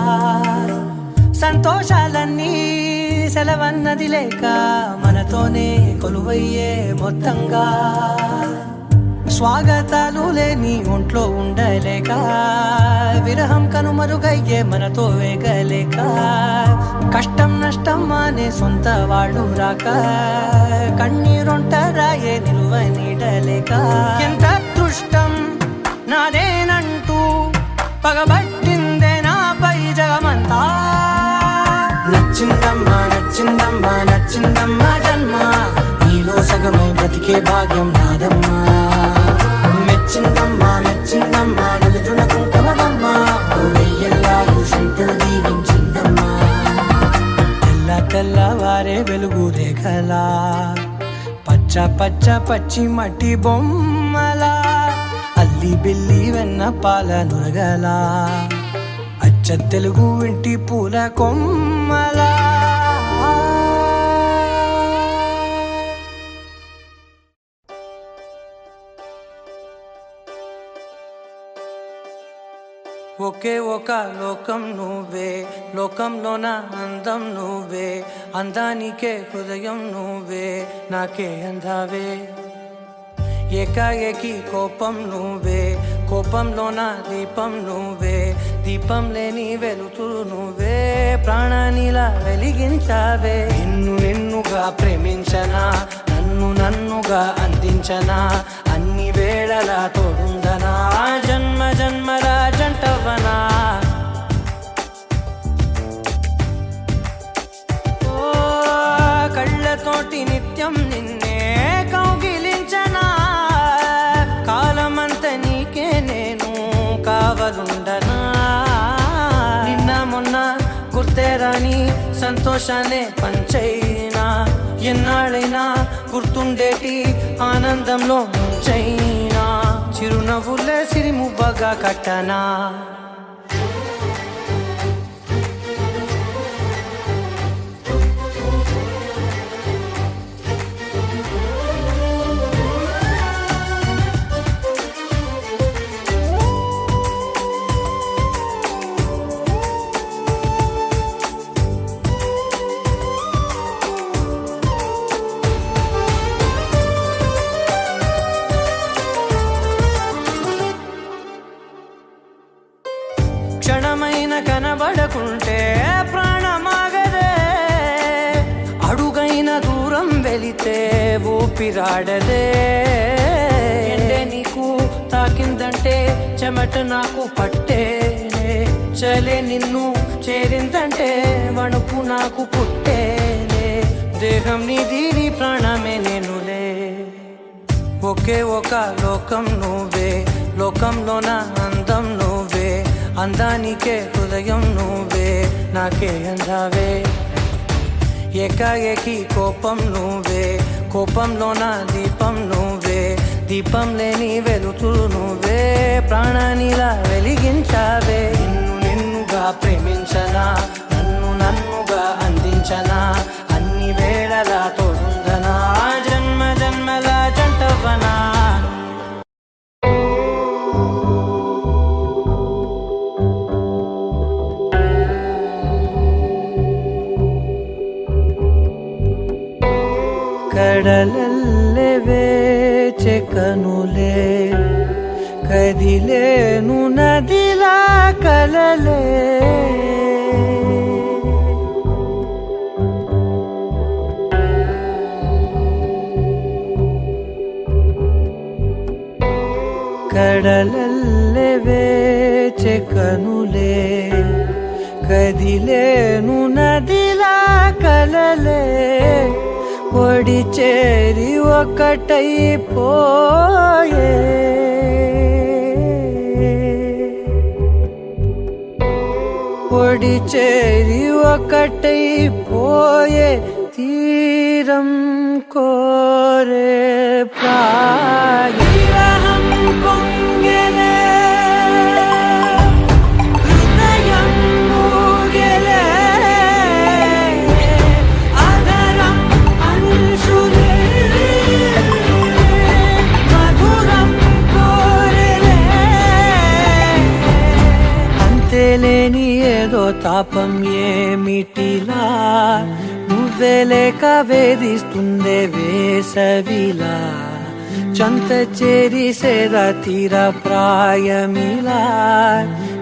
Speaker 1: సంతోషాలన్నీ సెలవన్నది లేక మనతోనే కొలువయ్యే మొత్తంగా. స్వాగతాలు లేని ఒంట్లో ఉండలేక విరహం కనుమరుగయ్యే మనతో వేగలేక. కష్టం నష్టం అనే సొంత వాళ్ళు రాక కన్నీరొంటరాయే నిలువ నీడలేక. ఎంత అదృష్టం నాదేనంటూ పగబట్టిందే నాపై జగమంతా. నచ్చిందమ్మా నచ్చిందమ్మా నచ్చిందమ్మా జన్మ, నీలో సగమై బ్రతికే భాగ్యం నాదమ్మా. మెచ్చిందమ్మా మెచ్చిందమ్మా నలుజున కుంకుమమ్మా, వెయ్యల్లాలు శంకులు దీవించిందమ్మా. తెల్ల తెల్లవారే వెలుగు రేఖలా పచ్చ పచ్చ పచ్చి మట్టి బొమ్మలా అల్లి బిల్లి వెన్న పాల నురగలా అచ్చ తెలుగు ఇంటి పూల కొమ్మలా. ఒకే ఒక లోకం నువ్వే, లోకంలోన అందం నువ్వే, అందానికే హృదయం నువ్వే, నాకే అందావే. ఏకాఏకి కోపం నువ్వే, కోపంలోన దీపం నువ్వే, దీపం లేని వెలుతురు నువ్వే, ప్రాణానిలా వెలిగించావే. నిన్ను నిన్నుగా ప్రేమించనా, నన్ను నన్నుగా అందించనా, అన్ని వేళలా తోడుందనా, జన్మ జన్మల జంటవనా. ఓ కళ్ళతోటి నిత్యం నిన్నే కౌగిలించనా, కాలమంత నీకే నేను కావలుండనా. నిన్న మొన్న గుర్తే రాని సంతోషాన్ని పంచైనా, ఎన్నాళ్ళైనా గుర్తుండేటి ఆనందంలో ముంచైనా, చిరునవ్వులే సిరిముబ్బగా కట్టనా. క్షణమైన కనబడకుంటే ప్రాణమాగదే, అడుగైన దూరం వెళితే ఊపిరాడదే. ఎండే నీకు తాకిందంటే చెమట నాకు పట్టేనే, చలే నిన్ను చేరిందంటే వణుకు నాకు పుట్టేనే. దేహం నీది నీ ప్రాణమే నేనులే. ఒకే ఒక లోకం నువ్వే, లోకంలోన అందం నువ్వే, అందానికే హృదయం నువ్వే, నాకే అందావే. ఏకాఏకి కోపం నువ్వే, కోపంలోన దీపం నువ్వే, దీపం లేని వెలుతురు నువ్వే, ప్రాణానిలా వెలిగించావే. నిన్ను నిన్నుగా ప్రేమించనా, నన్ను నన్నుగా అందించనా, అన్ని వేళలా తోడుందనా, జన్మ జన్మల జంటవనా. కడలల్లే వేచే కనులే, కదిలేను నదిలా కలలే. కడలల్లే వేచే కనులే, కదిలేను నదిలా కలలే. ఒడి చేరి ఒకటైపోయే, ఒడి చేరి ఒకటైపోయే, తీరం కోరే ప్రాయం పొంగెలే హృదయం మూగెలే అదరం అంశులే మధురం కోరెలే అంతేలేని ఏదో తాపం ఏమిటిలా నువ్వే లేక వేధిస్తుందే వేసవిలా చంత చేరి సేద తీర ప్రాయమిలా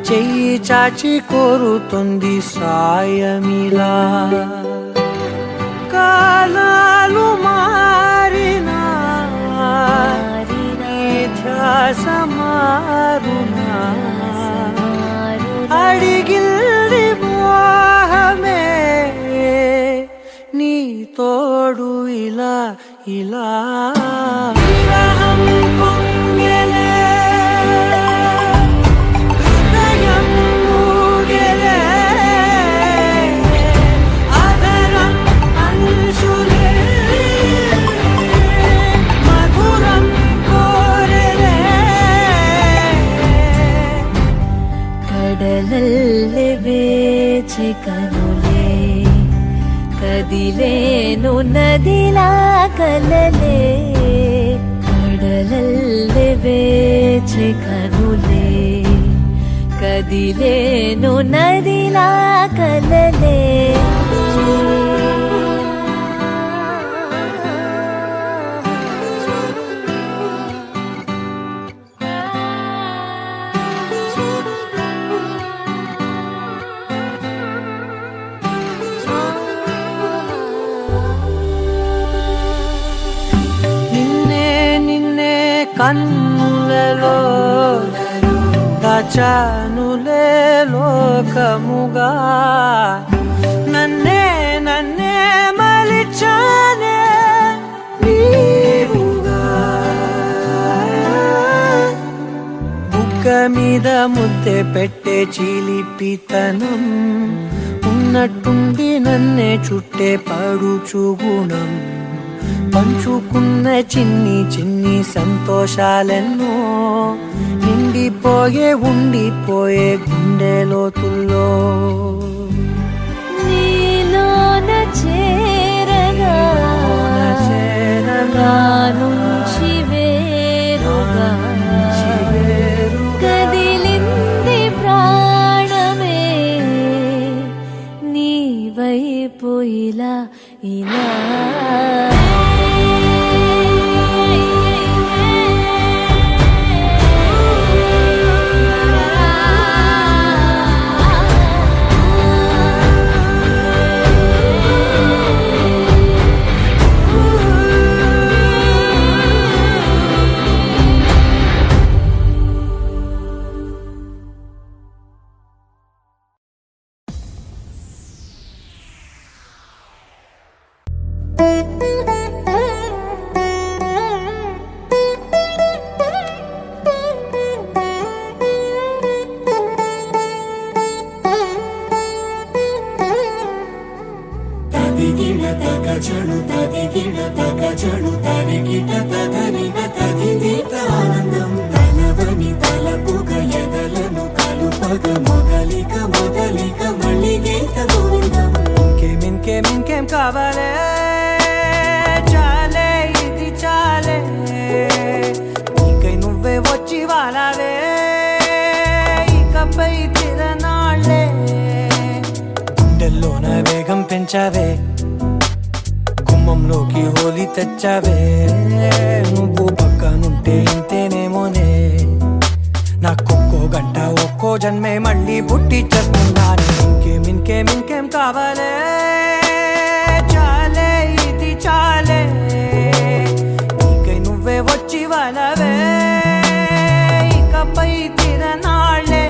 Speaker 1: చెయ్యి చాచి కోరుతుంది సాయమిలా కాలాలు మారినా ధ్యాస మారునా అడిగిల్ది మోహమే నీ తోడు ఇలా ఇలా విరహం పొంగెలే హృదయం మూగెలే అదరం అంశులే మధురం కోరెలే
Speaker 5: ಕಡಲಲ್ಲಿ ಬೇಚಿ ಕನುಲೆ ಕದಿಲೇನು ನದಿಲಾ ಕಲಲೆ ಕಡಲಲ್ಲಿ ಬೇಚಿ ಕನುಲೆ ಕದಿಲೇನು ನದಿಲಾ ಕಲಲೆ
Speaker 1: కన్నులలో దాచానులే లోకముగా నన్నే నన్నే మలిచానే నీవుగా బుగ్గ మీద ముద్దె పెట్టే చిలిపితనం ఉన్నట్టుండి నన్నే చుట్టే పడుచు గుణం పంచుకున్న చిన్ని చిన్ని సంతోషాలెన్నో నిండిపోయే ఉండిపోయే గుండె లోతుల్లో
Speaker 5: నీలోన చేరగా నా నుంచి వేరుగా కదిలింది ప్రాణమే నీ వైపు ఇలా ఇలా
Speaker 3: తదిగిడ తగజను తదిగిడ తగజను తరిగిట తగరిన తదిదీత ఆనందం తలవని తలపుగ ఎదలను కలుపగ మొదలిక మొదలిక మళ్ళీ గీత గోవిందం
Speaker 1: ఇంకేం కావాలే చాలే ఇది చాలే నీకై నువ్వే వచ్చి వాలావే ఇకపై తిరనాళ్ళే గుండెల్లోన వేగం పెంచావే గుమ్మంలోకి హోలీ తెచ్చావే నువ్వు పక్కనుంటే ఇంతేనేమోనే నాకొక్కో గంట ఒక్కో జన్మే మళ్ళీ పుట్టి చేస్తున్నాను ఇంకేం కావాలే చాలే ఇది చాలే నీకై నువ్వే వచ్చి వాలవే ఇకపై తిరనాళ్ళే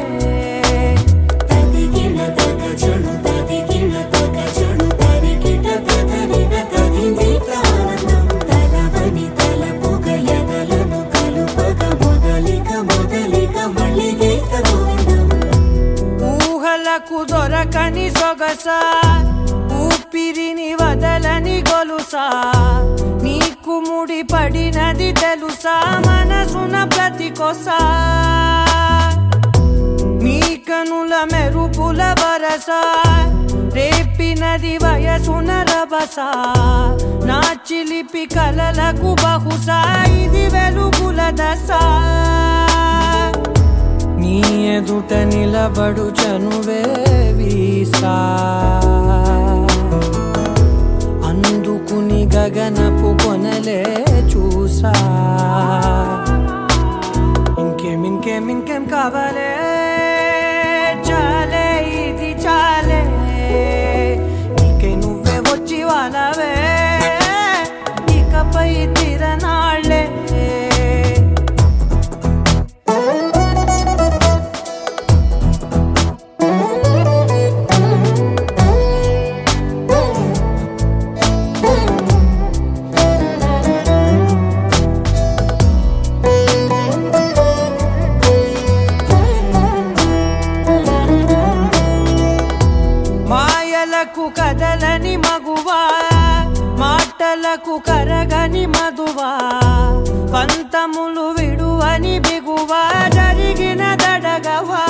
Speaker 3: తదిగిడ తగజను తదిగిడ తగజను తరిగిట తగరిన తదిదీత ఆనందం తలవని తలపుగ ఎదలను కలుపగ మొదలిక మొదలిక మళ్ళీ గీత గోవిందం
Speaker 1: ఊహలకు దొరకని సొగసా ఊపిరిని వదలని గొలుసా నీ ముడి పడినది తెలుసా మనసున ప్రతి కొసా నీ కనుల మెరుపుల వరస రేపినది వయసున రభస నా చిలిపి కలలకు బహుశా ఇది వెలుగుల దశ నీ ఎదుట నిలబడు చనువే వీసా అందుకుని గగనపు కొనలే చూసా ఇంకేం కావాలే చాలే ఇది చాలే నీకే నువ్వే వచ్చి వాళ్ళవే ఇకపై తిరనాళ్ళే మాయలకు కదలని మగువా మాటలకు కరగని మధువా పంతములు విడువని బిగువా జరిగిన దడగవా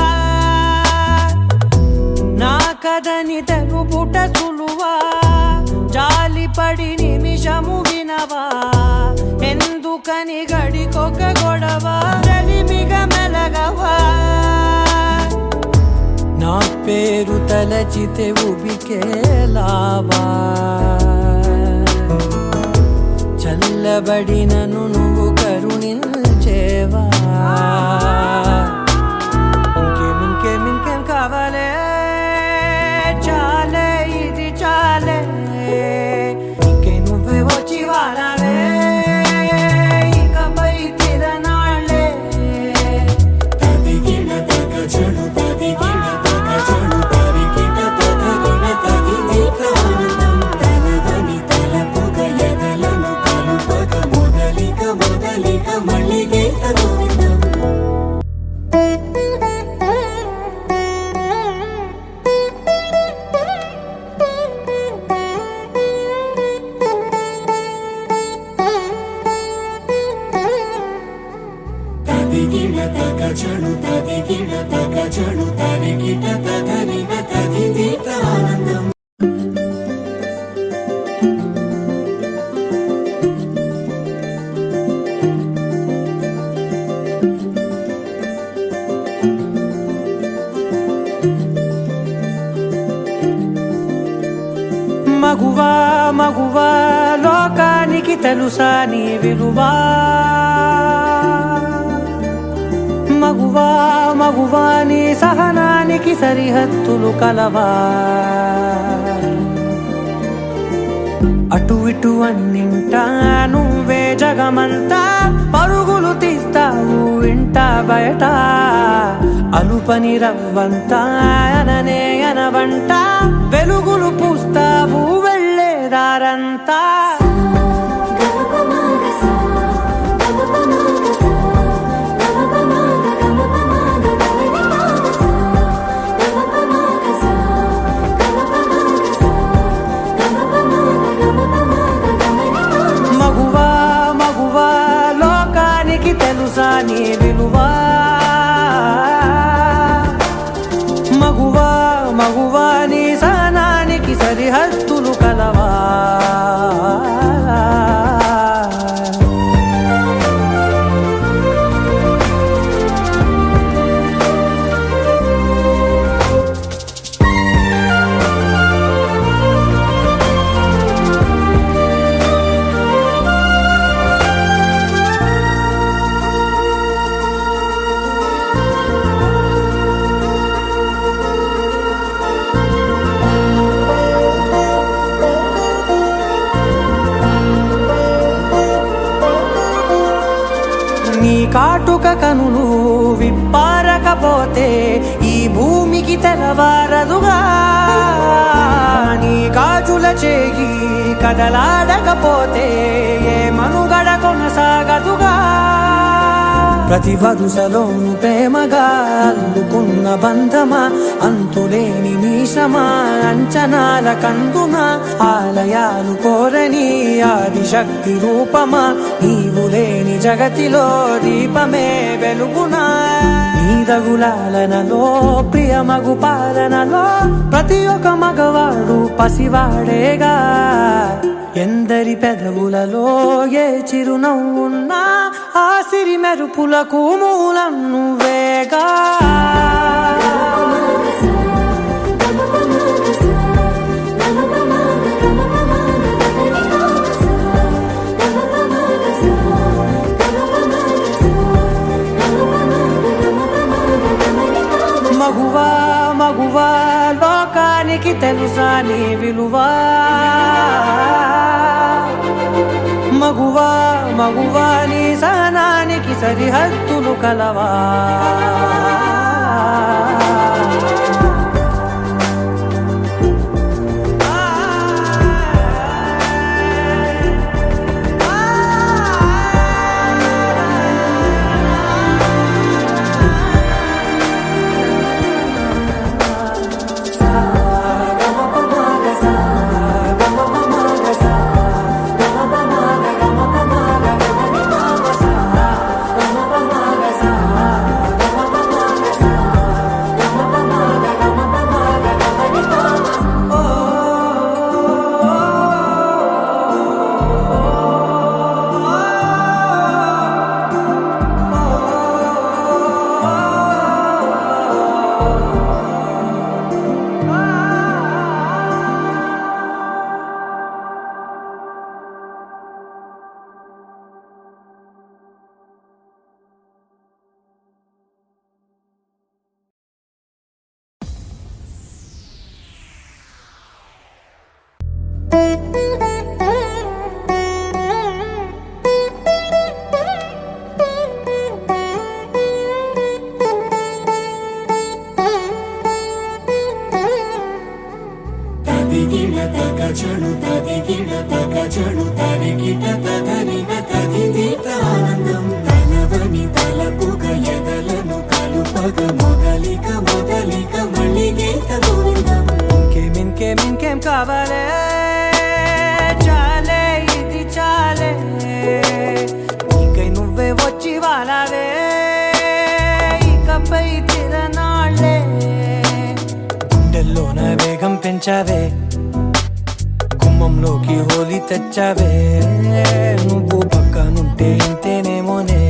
Speaker 1: నా కదని తెలుపుట సులువా జాలిపడి నిమిషము వినవా ఎందుకని గడికొక గొడవ రలిమిగ మెలగవా నా పేరు తలచితే ఉబికేలావా చల్లబడినను నువ్వు కరుణించేవా ఇంకేం కావాలే చాలే ఇది చాలే ఇంకే నువ్వే వచ్చి వాడాలే ఇకపై తిరనాళ్ళే
Speaker 3: తదిగిన తగ చెడు తదిగిన తగ చెడు తరికిట తదరిన తదిగిట ఆనందం తలవని తలపుగ ఎదలను కలుపగ మొదలిక మళ్ళీగీత గోవిందం తదిగిన తగ చెడు తదిగిన తగ చెడు తరికిట తదరిన తదిగిట ఆనందం
Speaker 1: మగువా లోకానికి తెలుసా నీ విలువా మగువా నీ సహనానికి సరిహద్దులు కలవా అటు ఇటు అన్నింటా నువ్వే జగమంతా పరుగులు తీస్తావు ఇంట బయట అలుపని రవ్వంతా అననే అనవంట వెలుగులు పూస్తావు వెళ్ళేదారంతా మగువా లోకానికి తెలుసా నీ విలువా మగువా నీ సహనానికి సరిహద్దులు కలవా నీ కాటుక కనులు విప్పారకపోతే ఈ భూమికి తెలవారదుగా నీ గాజుల చేయి కదలాడకపోతే ఏ మనుగడ కొనసాగదుగా ప్రతి వరుసలోను ప్రేమగా అల్లుకున్న బంధమా, అంతులేని నీశమా, అంచనాల కందున ఆలయాలు కోరని ఆదిశక్తి రూపమా, నీవు లేని జగతిలో దీపమే వెలుగునా. నీదగులాలనలో ప్రియమగు పాలనలో ప్రతి ఒక్క మగవాడు పసివాడేగా. ఎందరి పెదవులలో ఏ చిరునవ్వున్నా ఆ సిరి మెరుపులకు మూలం నువ్వేగా. మగువా మగువా లోకానికి తెలుసా నీ విలువా. మగువా మగువా నీ సహనానికి సరిహద్దులు కలవా.
Speaker 3: తదిగిడ తగజడు తదిగిడ తగజడు తరిగిట తదరిన తదిదీత ఆనందం తలవని తలపుగ ఎదలను కలుపగ మొదలిక మొదలిక మళ్ళీ గీత గోవిందం.
Speaker 1: ఇంకేం కావాలే చాలే ఇది చాలే, నీకై నువ్వే వచ్చి వాలావే ఇకపై తిరనాళ్ళే. గుండెల్లోన వేగం పెంచావే, గుమ్మంలోకి హోలీ తెచ్చావే. నువ్వు పక్కనుంటే ఇంతేనేమోనే,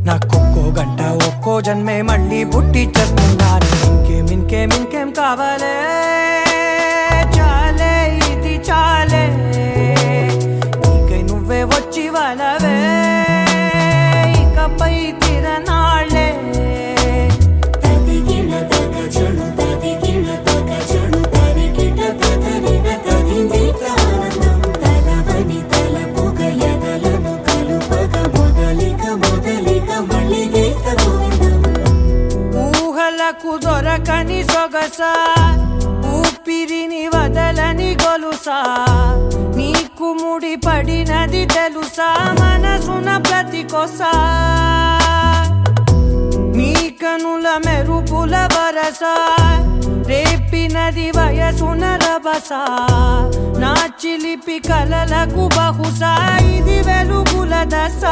Speaker 1: నాకొక్కో గంట ఒక్కో జన్మే మళ్ళీ పుట్టి చేస్తున్నాను. ఇంకేం కావాలే చాలే ఇది చాలే, నీకై నువ్వే వచ్చి వాలవే ఇకపై తిరనాళ్ళే.
Speaker 3: తదిగిడ తగజడు తదిగిడ తగజడు తరిగిట తదరిన తదిదీత ఆనందం తలవని తలపుగ ఎదలను కలుపగ మొదలిక మొదలిక మళ్ళీ గీత గోవిందం.
Speaker 1: ఊహలకు దొరకని సొగసా, ఊపిరిని వదలని గొలుసా, నీకు ముడి పడినది తెలుసా మనసున ప్రతి కొసా. నీ కనుల మెరుపుల వరస రేపినది వయసున రభస, నా చిలిపి కలలకు బహుశా ఇది వెలుగుల దశ.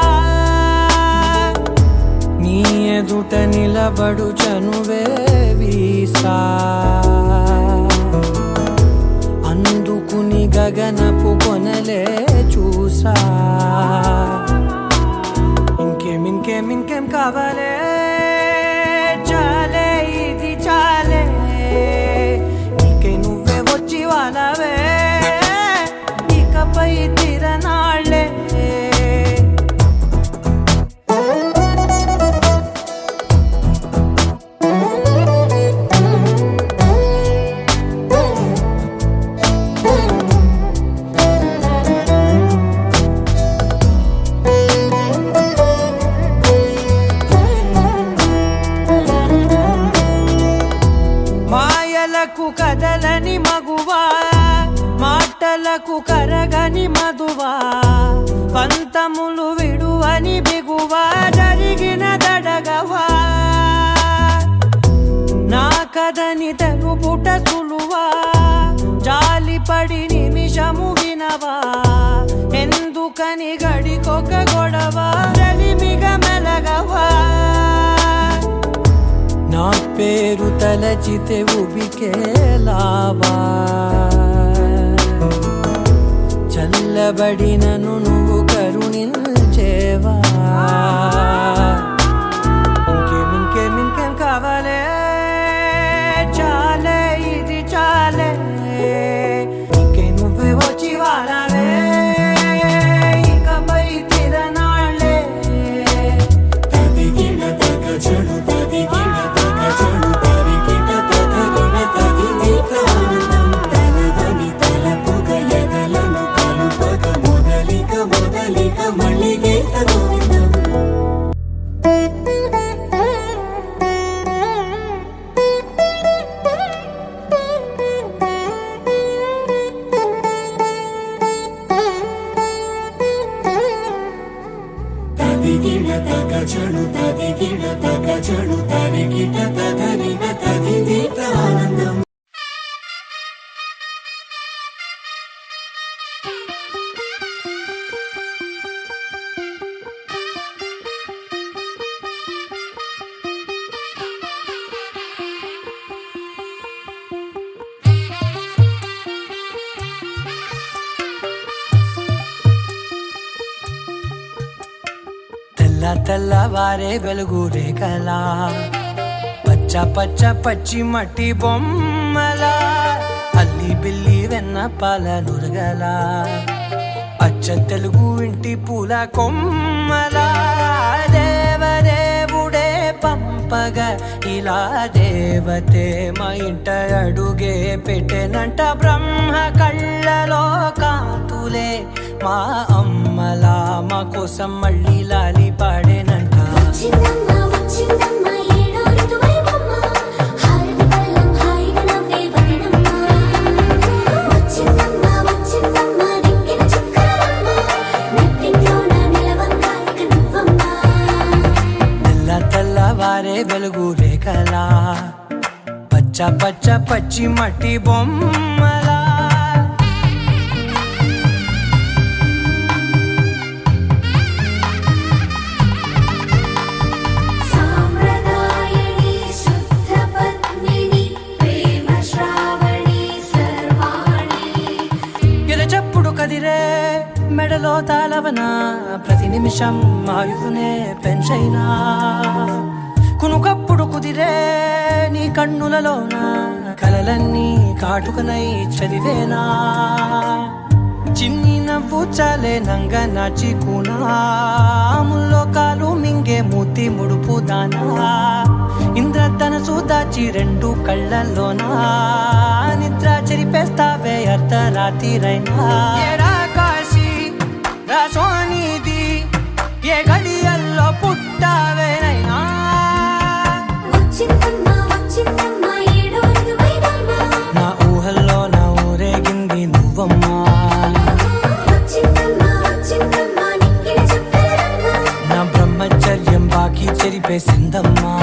Speaker 1: నీ ఎదుట నిలబడు చనువే వీసా, అందుకుని గగనపు కొనలే చూసా. ఇంకేం కావాలే చాలే ఇది చాలే, నీకై నువ్వే వచ్చి వాలవే ఇకపై తిరనాళ్ళే. కదలని మగువా, మాటలకు కరగని మధువా, పంతములు విడువని బిగువా, జరిగి కాదని తెలుపుట సులువా జాలిపడి నిమిషము వినవా ఎందుకని గడికొక గొడవ రలిమిగ మెలగవా నా పేరు తలచితే ఉబికేలావా చల్లబడినను నువ్వు కరుణించేవా ఇంకేం కావాలే చాలే ఇది చాలే ఇంకే నువ్వు వచ్చి వాడాలే ఇకపై తిరనాళ్ళే
Speaker 3: తదిగిడ తగ చెడు తదిగిడ తగ చెడు తరిగిట తదరిన తదిగిట ఆనందం తలవని తలపుగ ఎదలను కలుపగ మొదలిక మళ్ళీ గీత గోవిందం తదిగిడ తగ చెడు తదిగిడ తగ చెడు తరిగిట తదరిన తదిగిట ఆనందం
Speaker 1: తెల్లవారే వెలుగు రేఖలా పచ్చ పచ్చ పచ్చి మట్టి బొమ్మలా అల్లి బిల్లి వెన్న పాల నురగలా అచ్చ తెలుగు ఇంటి పూల కొమ్మలా దేవదేవుడే పంపగా ఇలా దేవతే మా ఇంట అడుగే పెట్టెనంట బ్రహ్మ కళ్ళలో కాంతులే మా అమ్మలా మా కోసం మళ్ళీ లాలి పాడేనంట
Speaker 4: వచ్చిందమ్మ వచ్చిందమ్మ ఏడో ఋతువైవమ్మ హారతి పళ్ళం హాయిగా నవ్వే వదనమ్మ వచ్చిందమ్మ దిక్కిన చుక్కలమ్మ నెట్టింట్లోన నిలవంగా ఇక నువ్వమ్మ
Speaker 1: తెల్లవారే వెలుగు రేఖలా పచ్చ పచ్చ పచ్చి మట్టి బొమ్మలా
Speaker 4: సాంప్రదాయని శుద్ధ పద్మిని ప్రేమ శ్రావణి సర్వాణి
Speaker 1: ఎరచప్పుడు కదిరే మెడలో తాళవన ప్రతి నిమిషం ఆయుధునే పెంచైనా కునుకప్పుడు కుదిరే నీ కన్నులలోన కలలన్నీ కాటుకనై చదివేనా చిన్ని నవ్వు చాలే నంగ నాచి కూనాముల్లో కాలు మింగే మూతి ముడుపు దానా ఇంద్రధనసు దాచి రెండు కళ్ళల్లోనా నిద్ర చెరిపేస్తావే అర్ధరాత్రిరైనా ఏరా కాశీ రా సోనిది ఏ గడియల్లో పుట్టావేనైనా
Speaker 4: వచ్చిందమ్మ ఏడో ఋతువైవమ్మ
Speaker 1: నా ఊహల్లో నా ఊరేగింది నువ్వమ్మా
Speaker 4: వచ్చిందమ్మ నిక్కిన చుక్కలమ్మ
Speaker 1: నా బ్రహ్మచర్యం బాకీ చెరిపేసిందమ్మా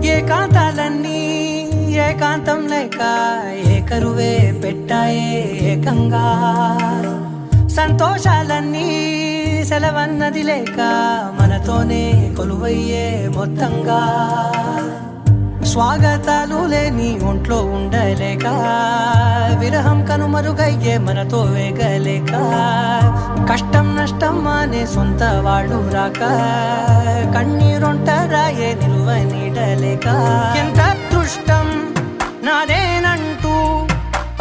Speaker 1: ఏకాంతాలన్నీ ఏకాంతం లేక ఏకరువే పెట్టాయే ఏకంగా సంతోషాలన్నీ సెలవన్నది లేక మనతోనే కొలువయ్యే మొత్తంగా స్వాగతాలు లేని ఒంట్లో ఉండలేక విరహం కనుమరుగయ్యే మనతో వేగలేక కష్టం నష్టం అనే సొంత వాళ్ళు రాక కన్నీరొంటరాయే నిలువ నీడలేక ఎంత అదృష్టం నాదేనంటూ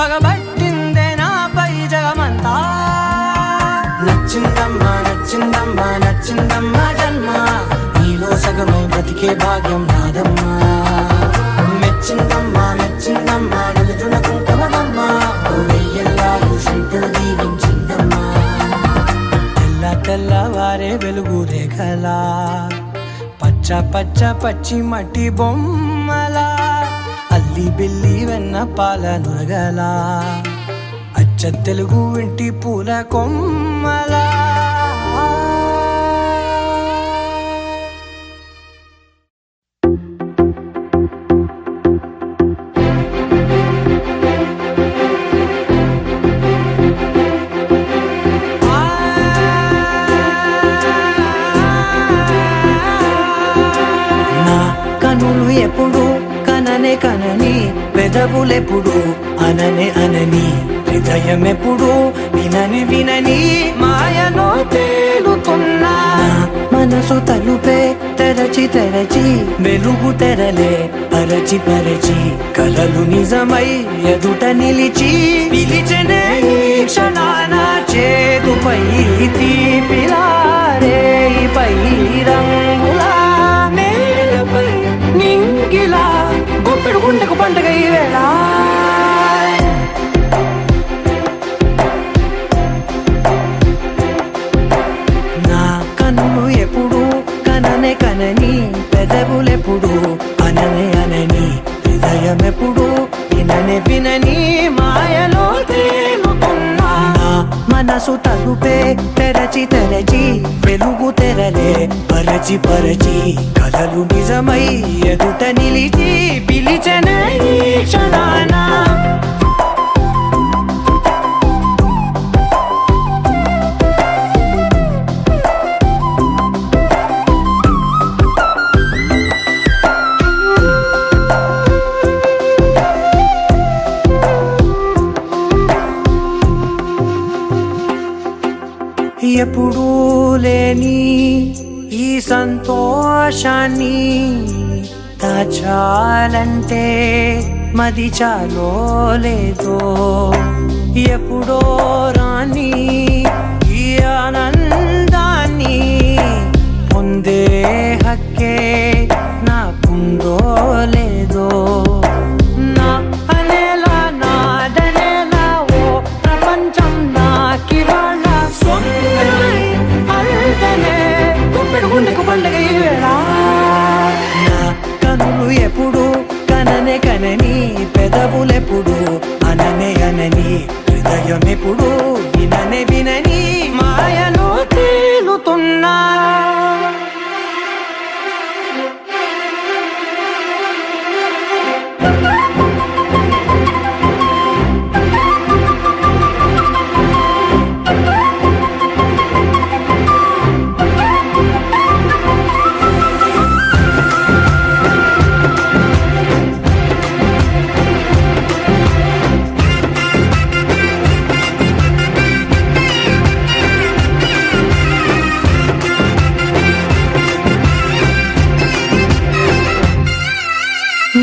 Speaker 1: పగబట్టిందే నాపై జగమంతా నచ్చిందమ్మా నచ్చిందమ్మా నచ్చిందమ్మా జన్మ నీలో సగమై బ్రతికే భాగ్యం నాదమ్మా మెచ్చిందమ్మా మెచ్చిందమ్మా నిలుచున కుంకుమమ్మా వెయ్యల్లాలు శంకులు దీవించిందమ్మా తెల్లవారే వెలుగు రేఖలా పచ్చ పచ్చ పచ్చ పచ్చి మట్టి బొమ్మలా అల్లి బిల్లి వెన్న పాల నురగలా అచ్చ తెలుగు ఇంటి పూల కొమ్మలా కనులు ఎప్పుడు కననే కనని పెదవులెప్పుడు అననే అనని హృదయం ఎప్పుడు వినని వినని మాయలో తేలుతున్నా మనసు తలుపే తెరచి తెరచి వెలుగు తెరలే పరచి పరచి కలలు నిజమై ఎదుట నిలిచి పిలిచనే ఈ క్షణాన చేతుపై తీపిలారే పై రంగులా నేలపై నింగిలా గుప్పెడు గుండెకు పండుగ ఈ వేళ నా కన్ను ఎప్పుడు కననే కనని పెదవులెప్పుడు అననే అనని హృదయం ఎప్పుడు విననే వినని మాయలో తేలుతున్నా మనసు తలుపే తెరచి తెరచి వెలుగు తెరలే పరచి పరచి కలలు నిజమై ఎదుట నిలిచి పిలిచనే ఈ క్షణాన ఎప్పుడూ లేని ఈ సంతోషాన్ని దాచాలంటే మది చాలో లేదో ఎప్పుడో రాని ఈ ఆనందాన్ని పొందే హక్కే నాకుందో లేదో నా అనేలా నాదనేలా ఓ ప్రపంచం నాకివాళ్ళ గుండెకు పండుగ ఈ వేళ నా కనులు ఎప్పుడు కననే కనని పెదవులెప్పుడు అననే అనని హృదయం ఎప్పుడు విననే వినని మాయలో తేలుతున్నా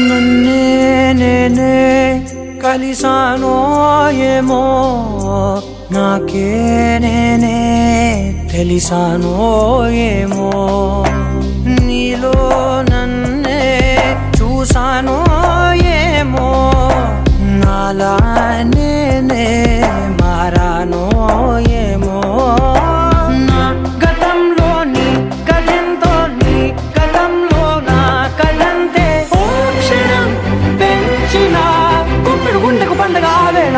Speaker 1: నన్నే నేనే కలిసానో ఏమో నాకే నేనే తెలిసానో ఏమో నీలో నన్నే చూసానో ఏమో నాలా నేనే మారానో ఏమో నా గతంలోని కథంతో నీ కథంలో నా కథంతే ఓ క్షణం పెంచిన గుప్పెడు గుండెకు పండుగ వేళ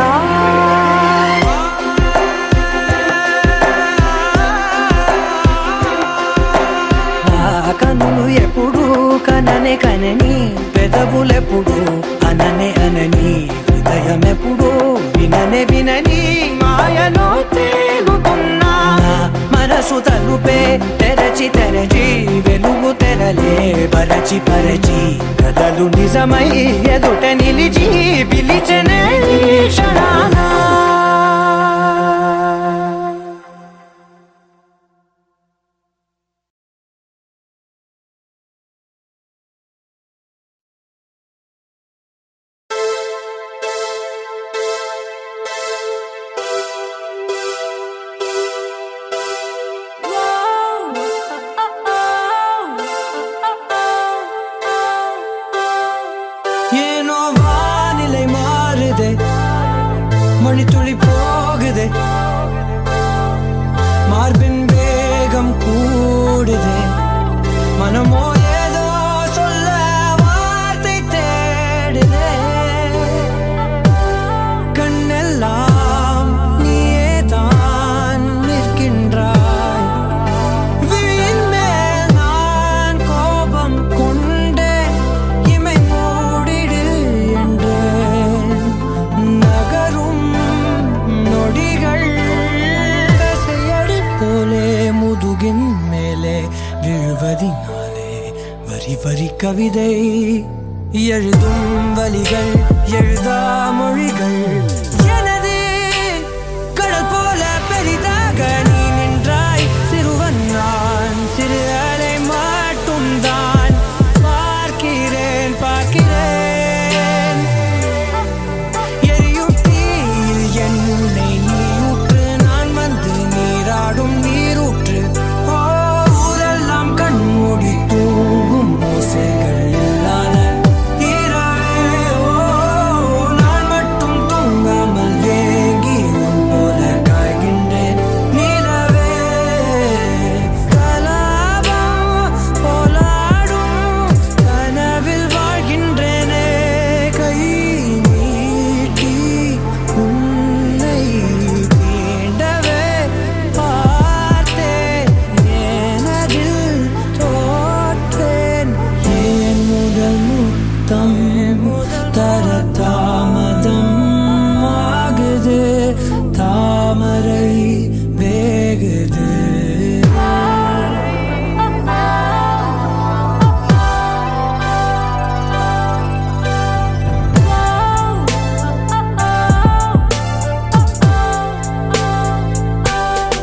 Speaker 1: కనులు ఎప్పుడు కననే కనని పెదవులెప్పుడు అననే అనని హృదయం ఎప్పుడు విననే వినని మాయలో తేలుతున్నా మనసు తలుపే తెరచి తెరచి వెలుగు తెరలే పరచి పరచి కలలు నిజమై ఎదుట నిలిచి పిలిచనే ఈ క్షణాన ஏனோ வானிலை மாறுதே மணி துளி போ முதுகின் மேலே விழுவதினாலே வரி வரி கவிதை எழுதும் வலிகள் எழுதா மொழிகள் எனது கடல் போல பெரிதாக நீ நின்றாய் சிறுவன் நான் சிறு அலை மட்டும் தான் பார்க்கிறேன் பார்க்கிறேன் எரியும் தீயில் என்னை நீ ஊற்று நான் வந்து நீராடும் நீரூற்று ஊரெல்லாம் கண்மூடி தூங்கும் ஓசைகள் இல்லாத இரவே நான் மட்டும் தூங்காமல் ஏங்கி உன் போல காய்கின்றேன் நிலவே கலாபம் போலாடும் கனவில் வாழ்கின்றேனே கை நீட்டி உன்னை தீண்டவே பார்த்தேன் ஏனதில் தோற்றேன் ஏன் முதல் முத்தம் தர தாமதம் ஆகுது தாமரை வேகுது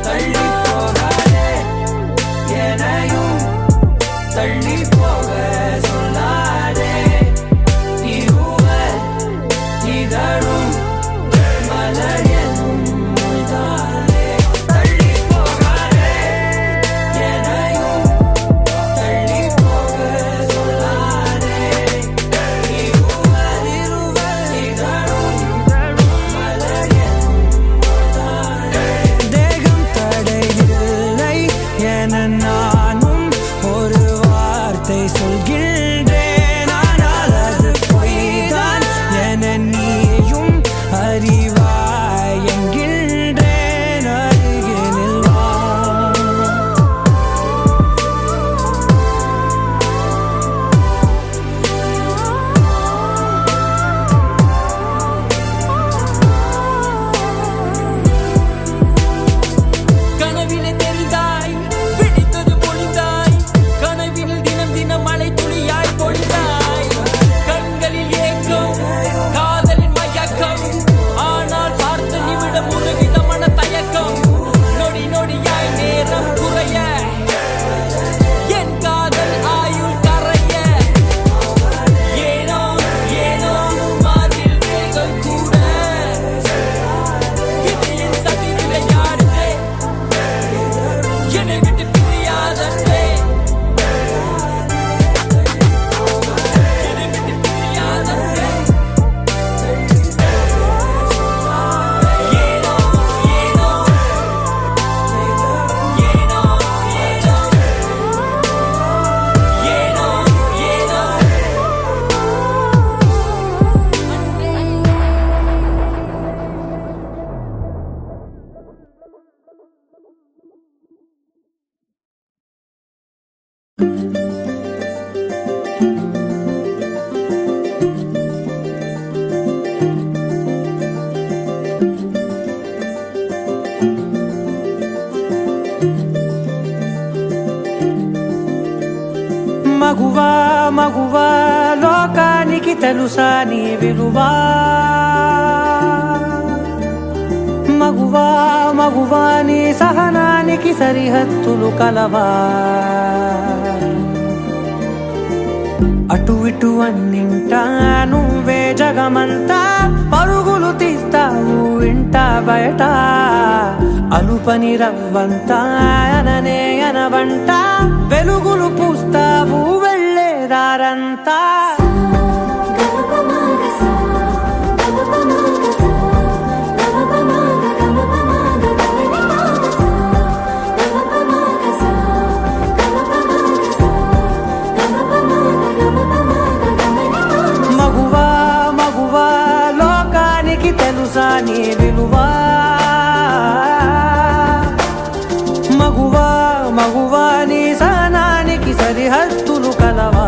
Speaker 1: தள்ளி போகாதே எனையும் தள்ளி போக சொல்லாதே இருவர் இதழும் மலர் என்னும் மொய்தானே தள்ளி போகாதே எனையும் தள்ளி போக சொல்லாதே இருவர் இதழும் மலர் என்னும் மொய்தானே தேகம் தடையில்லை என நானும் ஒரு வார்த்தை சொல்கின்றேன் ஆனால் அது பொய்தான் என நீயும் அறிவாய் என்கின்றேன் அருகினில் வா கனவிலே தெரிந்தாய் பிடித்தது பொழிந்தாய் கனவில் தினம் தினம் மழை துளியாய் பொழிந்தாய் கண்களில் ஏக்கம் காதலின் மயக்கம் ஆனால் பார்த்த நிமிடம் ஒரு விதமான தயக்கம் நொடி நொடியாய் நேரம் குறைய என் காதல் ஆயுள் கரைய ஏனோ ஏனோ மார்பில் வேகம் கூட இது என் சதி விளையாடுதே என்னை விட்டு பிரியாதே என்னை விட்டு பிரியாதே ஏனோ ஏனோ ஏனோ ஏனோ ஏனோ మగువా మగువా లోకానికి తెలుసా నీ విలువా మగువా మగువా నీ సహనానికి సరిహద్దులు కలవా అటు ఇటు అన్నింటా నువ్వే జగమంతా పరుగులు తీస్తావు ఇంట బయట అలుపని రవ్వంతా అననే అనవంట వెలుగులు పూస్తావు వెళ్ళేదారంతా మగువా మగువా లోకానికి తెలుసా నీ విలువా మగువా మగువా నీ సహనానికి సరిహద్దులు కలవా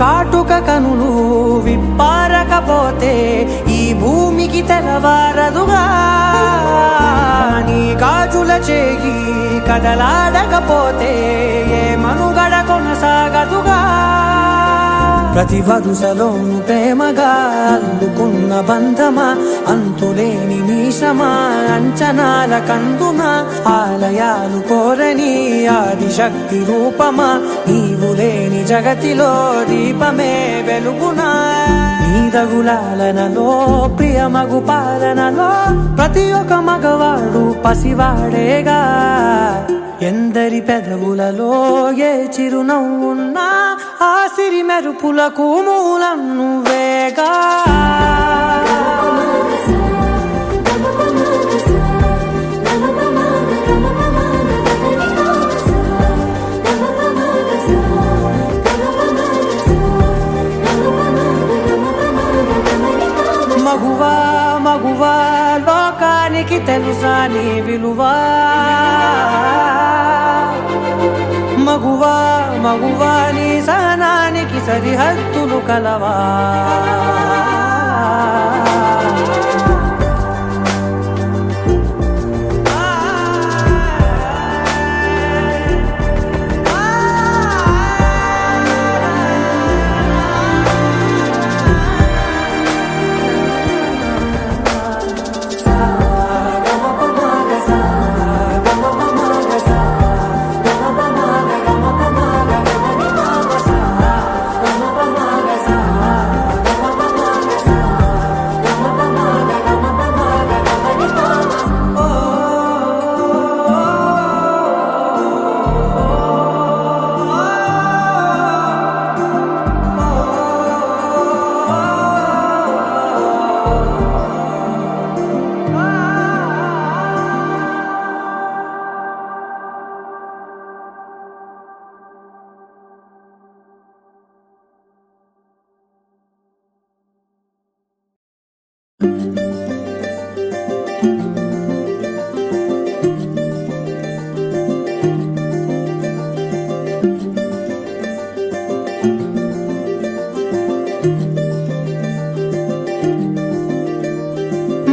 Speaker 1: కాటుక కనులు విప్పారకపోతే ఈ భూమికి తెలవారదుగా, నీ గాజుల చేయి కదలాడకపోతే ఏ మనుగడ కొనసాగదుగా. ప్రతి వరుసలోను ప్రేమగా అల్లుకున్న బంధమా, అంతులేని నీశమా, అంచనాల కందున ఆలయాలు కోరని ఆదిశక్తి రూపమా, నీవు లేని జగతిలో దీపమే వెలుగునా. నీదగులాలనలో ప్రియమగు పాలనలో ప్రతి ఒక్క మగవాడు పసివాడేగా. ఎందరి పెదవులలో ఏ చిరునవ్వున్నా ఆ సిరి మెరుపులకు మూలం నువ్వేగా. మగువా మగువా లోకానికి తెలుసా నీ విలువా, మగువా మగువా నీ సహనానికి సరిహద్దులు కలవా.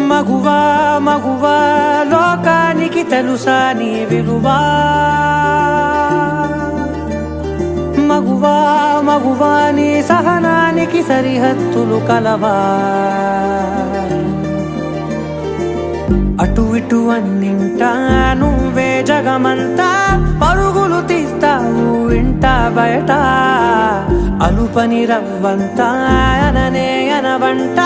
Speaker 1: మగువా మగువా లోకానికి తెలుసా నీ విలువా, మగువా మగువా నీ సహనానికి సరిహద్దులు కలవా. అటు ఇటు అన్నింటా నువ్వే జగమంతా, పరుగులు తీస్తావు ఇంట బయట. అలుపని రవ్వంతా అననే అనవంట,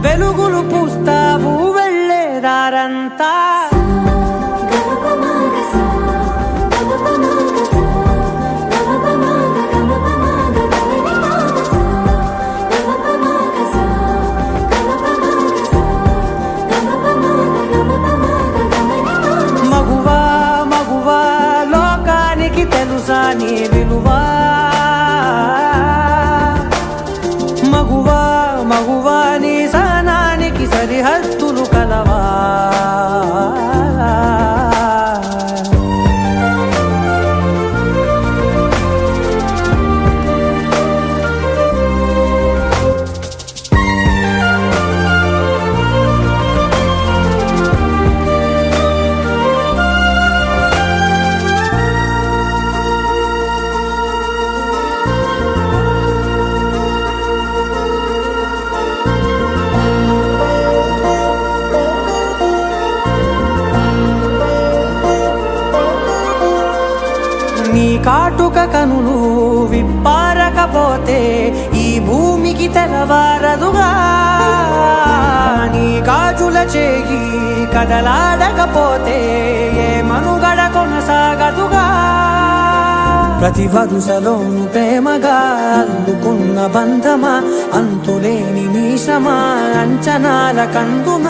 Speaker 1: వెలుగులు పూస్తావు వెళ్ళేదారంతా. మగువా మగువా లోకానికి తెలుసా నీ విలువా, మగువా మగువా నీ సహనానికి సరిహద్దులు కలవా. నీ కాటుక కనులు విప్పారకపోతే ఈ భూమికి తెలవారదుగా, నీ గాజుల చేయి కదలాడకపోతే ఏ మనుగడ కొనసాగదుగా. ప్రతి వరుసలోను ప్రేమగా అల్లుకున్న బంధమా, అంతులేని నీశమా, అంచనాల కందున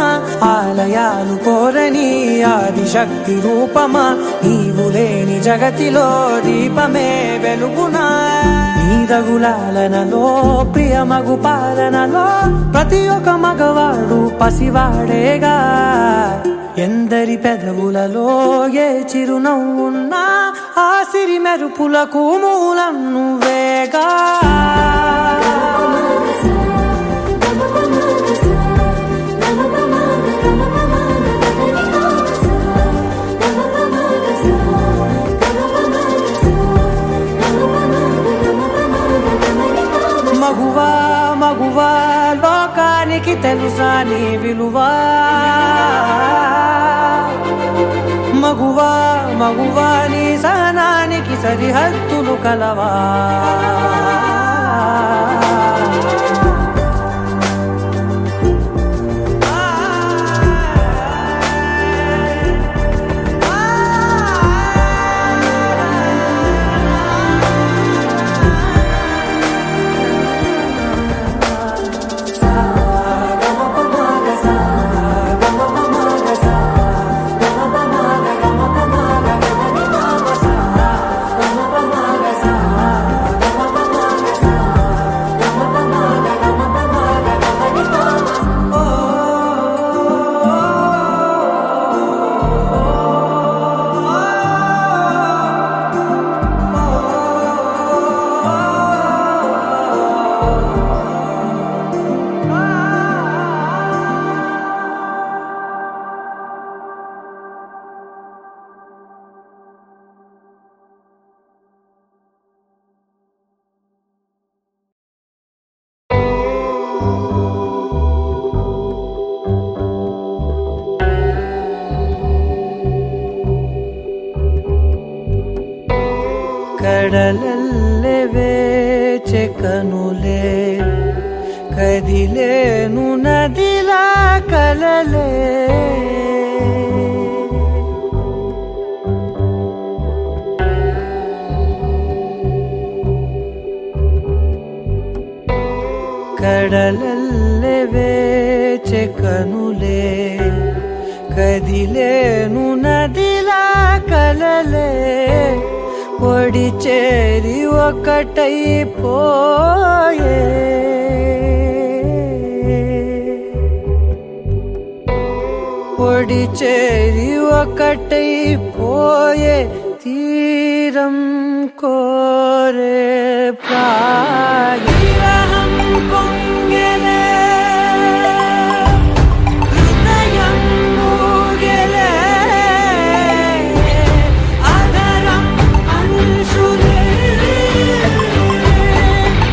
Speaker 1: ఆలయాలు కోరని ఆదిశక్తి రూపమా, నీవు లేని జగతిలో దీపమే వెలుగునా. నీదగులాలనలో ప్రియమగు పాలనలో ప్రతి ఒక్క మగవాడు పసివాడేగా. ఎందరి పెదవులలో ఏ చిరునవ్వున్నా ఆ సిరి మెరుపులకు మూలం నువ్వేగా మగువా మగువా లోకానికి తెలుసా నీ విలువా మగువా మగువా నీ సహనానికి సరిహద్దులు కలవా కడలల్లె వేచె కనులే కదిలేను నదిలా కలలే కడలల్లె వేచె కనులే కదిలేను నదిలా కలలే ఒడి చేరి ఒకటైపోయే ఒడి చేరి ఒకటైపోయే తీరం కోరే ప్రాయం పొంగెలే హృదయం మూగెలే అదరం అంశులే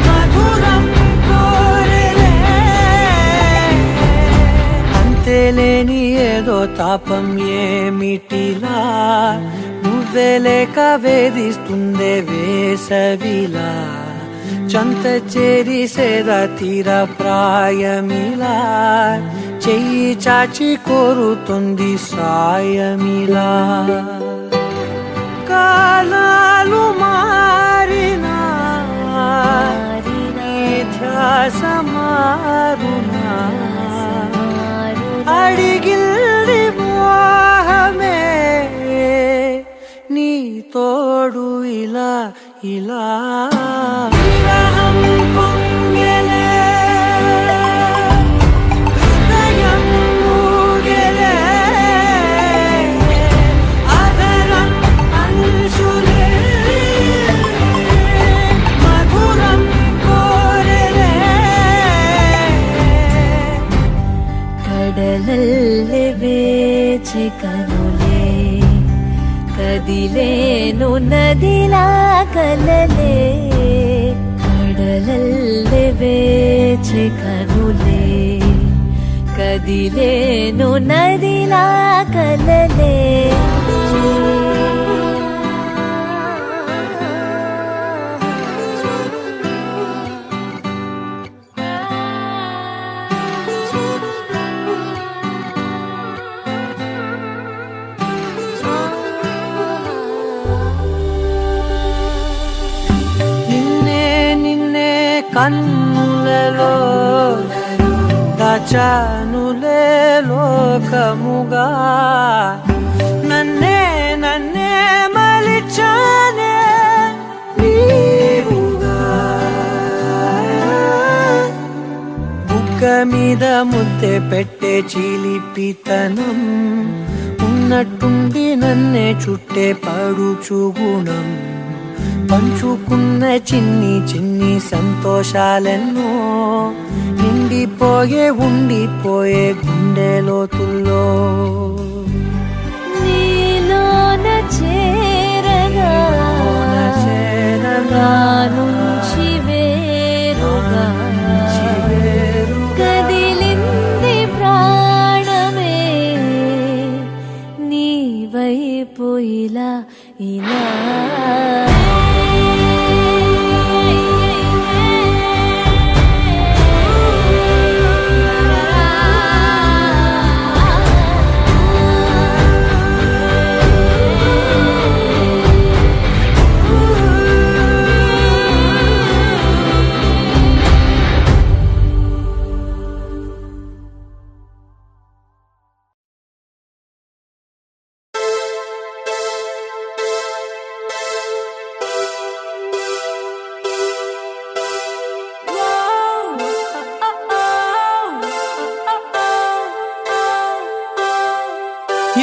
Speaker 1: మధురం కోరెలే అంతేలేని ఏదో తాపం ఏమిటిలా నువ్వే లేక వేధిస్తుందే వేసవిలా చంత చేరి సేద తీర ప్రాయమిలా చెయ్యి చాచి కోరుతుంది సాయమిలా కాలాలు మారినా నీ ధ్యాస మారునా అడిగిల్ది మోహమే నీ తోడు ఇలా ఇలా విరహం పొంగెలే హృదయం మూగెలే అదరం అంశులే మధురం కోరెలే
Speaker 5: కడలల్లె వేచె కనులే కదిలేను నదిలా కలలే కడలల్లె వేచె కనులే కదిలేను నదిలా కలలే
Speaker 1: కన్నులలో దాచానులే లోకముగా నన్నే నన్నే మలిచానే నీవుగా బుగ్గ మీద ముద్దె పెట్టే చిలిపితనం ఉన్నట్టుండి నన్నే చుట్టే పడుచు గుణం పంచుకున్న చిన్ని చిన్ని సంతోషాలెన్నో నిండిపోయే ఉండిపోయే గుండె లోతుల్లో
Speaker 5: నీలోన చేరగా నా నుంచి వేరుగా కదిలింది ప్రాణమే నీ వైపు ఇలా ఇలా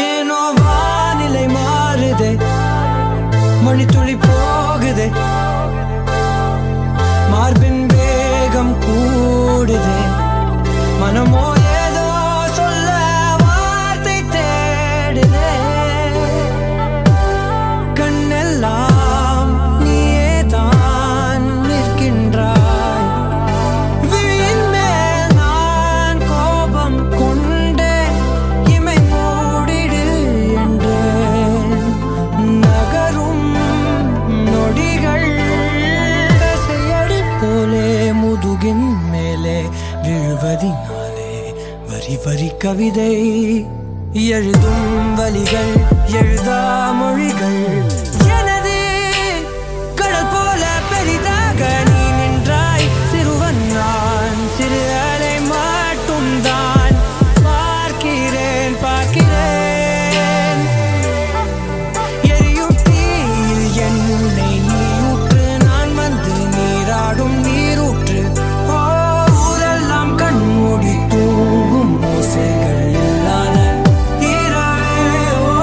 Speaker 1: ஏனோ வானிலை மாறுதே மணித்துளி போகுதே மார்பின் வேகம் கூடுதே மனமோ ஏதோ சொல்ல வார்த்தை தேடுதே கண்ணெல்லாம் நீயே தான் நிற்கின்றாய் விழியின் மேல் நான் கோபம் கொண்டே இமை மூடிடு என்றேன் நகரும் நொடிகள் கசையடி போலே முதுகின் மேலே விழுவதினாலே வரி வரி கவிதை எழுதும் வலிகள் எழுதா மொழிகள் எனது கடல் போல பெரிதாக நீ நின்றாய் சிறுவன் நான் சிறு அலை மட்டும் தான் பார்க்கிறேன் பார்க்கிறேன் எரியும் தீயில் என்னை நீ ஊற்று நான் வந்து நீராடும் நீரூற்று ஓ ஊரெல்லாம் கண்மூடி தூங்கும் ஓசைகள் இல்லாத இரவே ஓ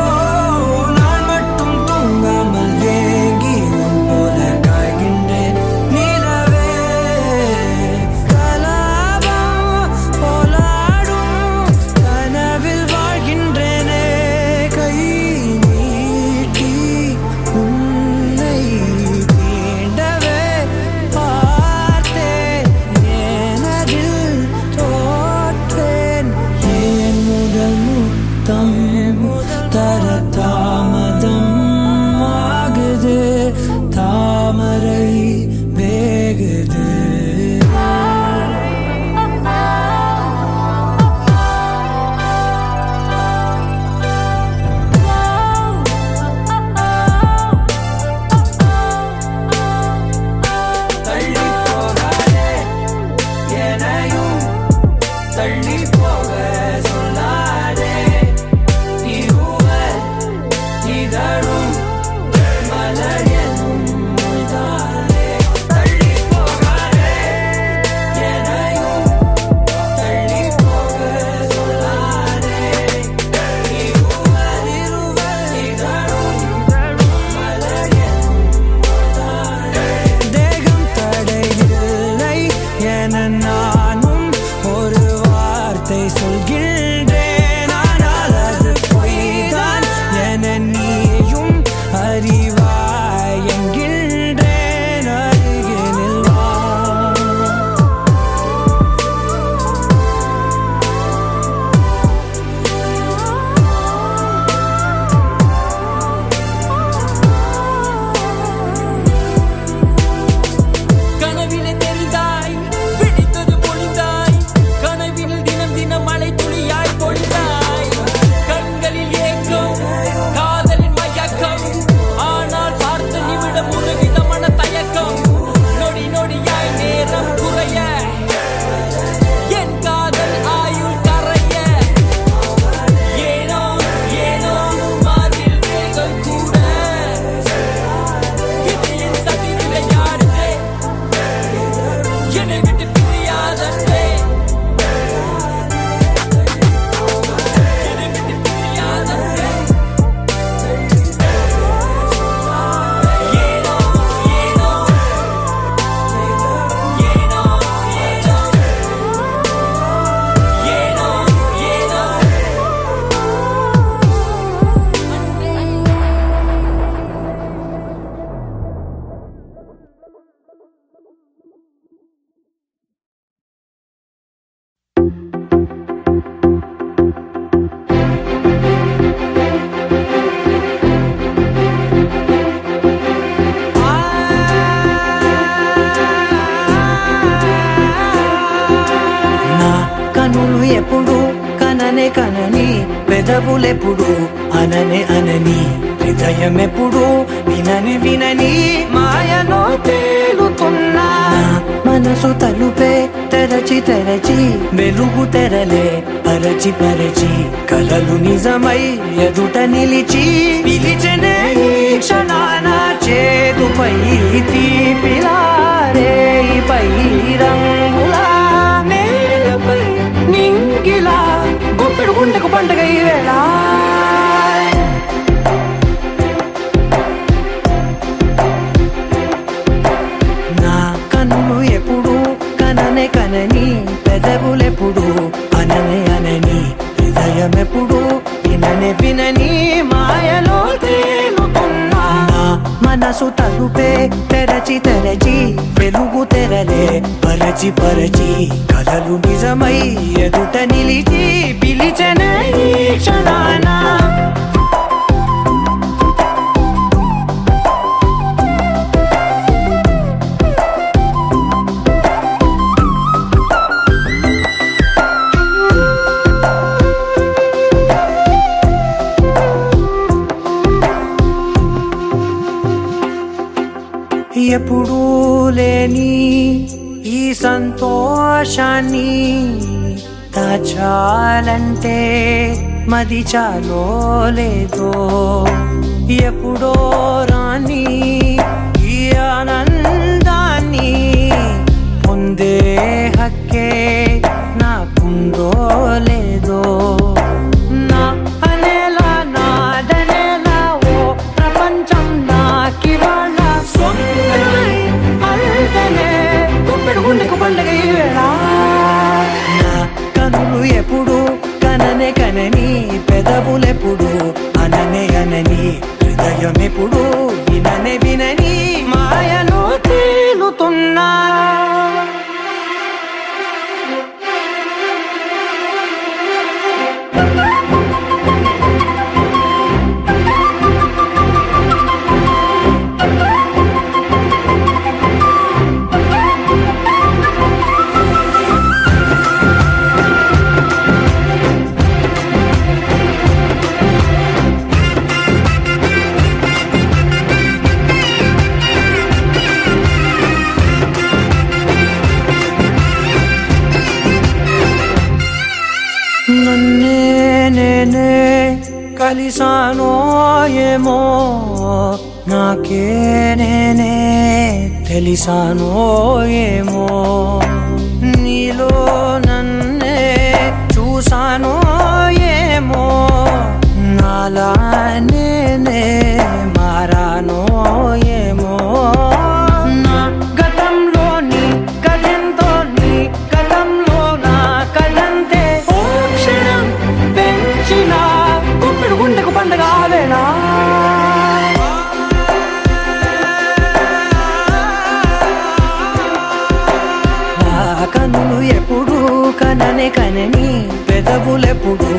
Speaker 1: நான் மட்டும் தூங்காமல் ஏங்கி உன் போல காய்கின்றேன் நிலவே పెదవులెప్పుడు అననే అనని హృదయం ఎప్పుడు వినని వినని మాయలో తేలుతున్నా మనసు తలుపే తెరచి తెరచి వెలుగు తెరలే పరచి పరచి కలలు నిజమై ఎదుట నిలిచి పిలిచెనే ఈ క్షణాన చేదుపై తీపిలారేపై రంగులా నేలపై నింగిలా గుప్పెడు గుండెకు పండుగ ఈ వేళ నా కన్నులు ఎప్పుడు కననే కనని పెదవులెప్పుడు అననే అనని హృదయం ఎప్పుడు విననే వినని మాయలో తేలుతున్నా నా మనసు తలుపే తెరచి తెరచి వెలుగు తెరలే పరచి పరచి కలలు నిజమై ఎదుట నిలిచి పిలిచెనే ఈ క్షణాన ఎప్పుడూ లేని ఈ సంతోషాన్ని దాచాలంటే మది చాలో లేదో ఎప్పుడో రాని ఈ ఆనందాన్ని పొందే హక్కే నాకుందో లేదో నా అనేలా నాదనేలా ఓ ప్రపంచం నాకివాళ సొంతమై అల్దనే గుప్పెడు గుండెకు పండుగ ఈ వేళ నా కనులు ఎప్పుడు కననే కనని పెదవులెప్పుడు అననే అనని హృదయం ఎప్పుడు విననే వినని మాయలో తేలుతున్నా నన్నే నేనే కలిసానో ఏమో నాకే నేనే తెలిసానో ఏమో నీలో నన్నే చూసానో ఏమో నాలా నేనే మారానో ఏమో నా గతంలోని కథంతో నీ గతంలో నా కథంతే ఓ క్షణం పెంచిన గుప్పెడు గుండెకు పండుగ వేళ కన్నులు ఎప్పుడు కననే కనని పెదవులెప్పుడు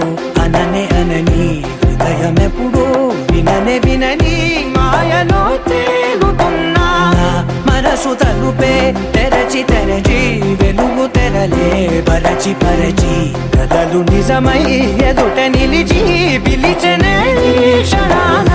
Speaker 1: అననే అనని హృదయం ఎప్పుడు విననే వినని మాయలో తేలుతున్నా నా మనసు తలుపే తెరచి తెరచి వెలుగు తెరలే పరచి పరచి కలలు నిజమై ఎదుట నిలిచి పిలిచెనే ఈ క్షణాన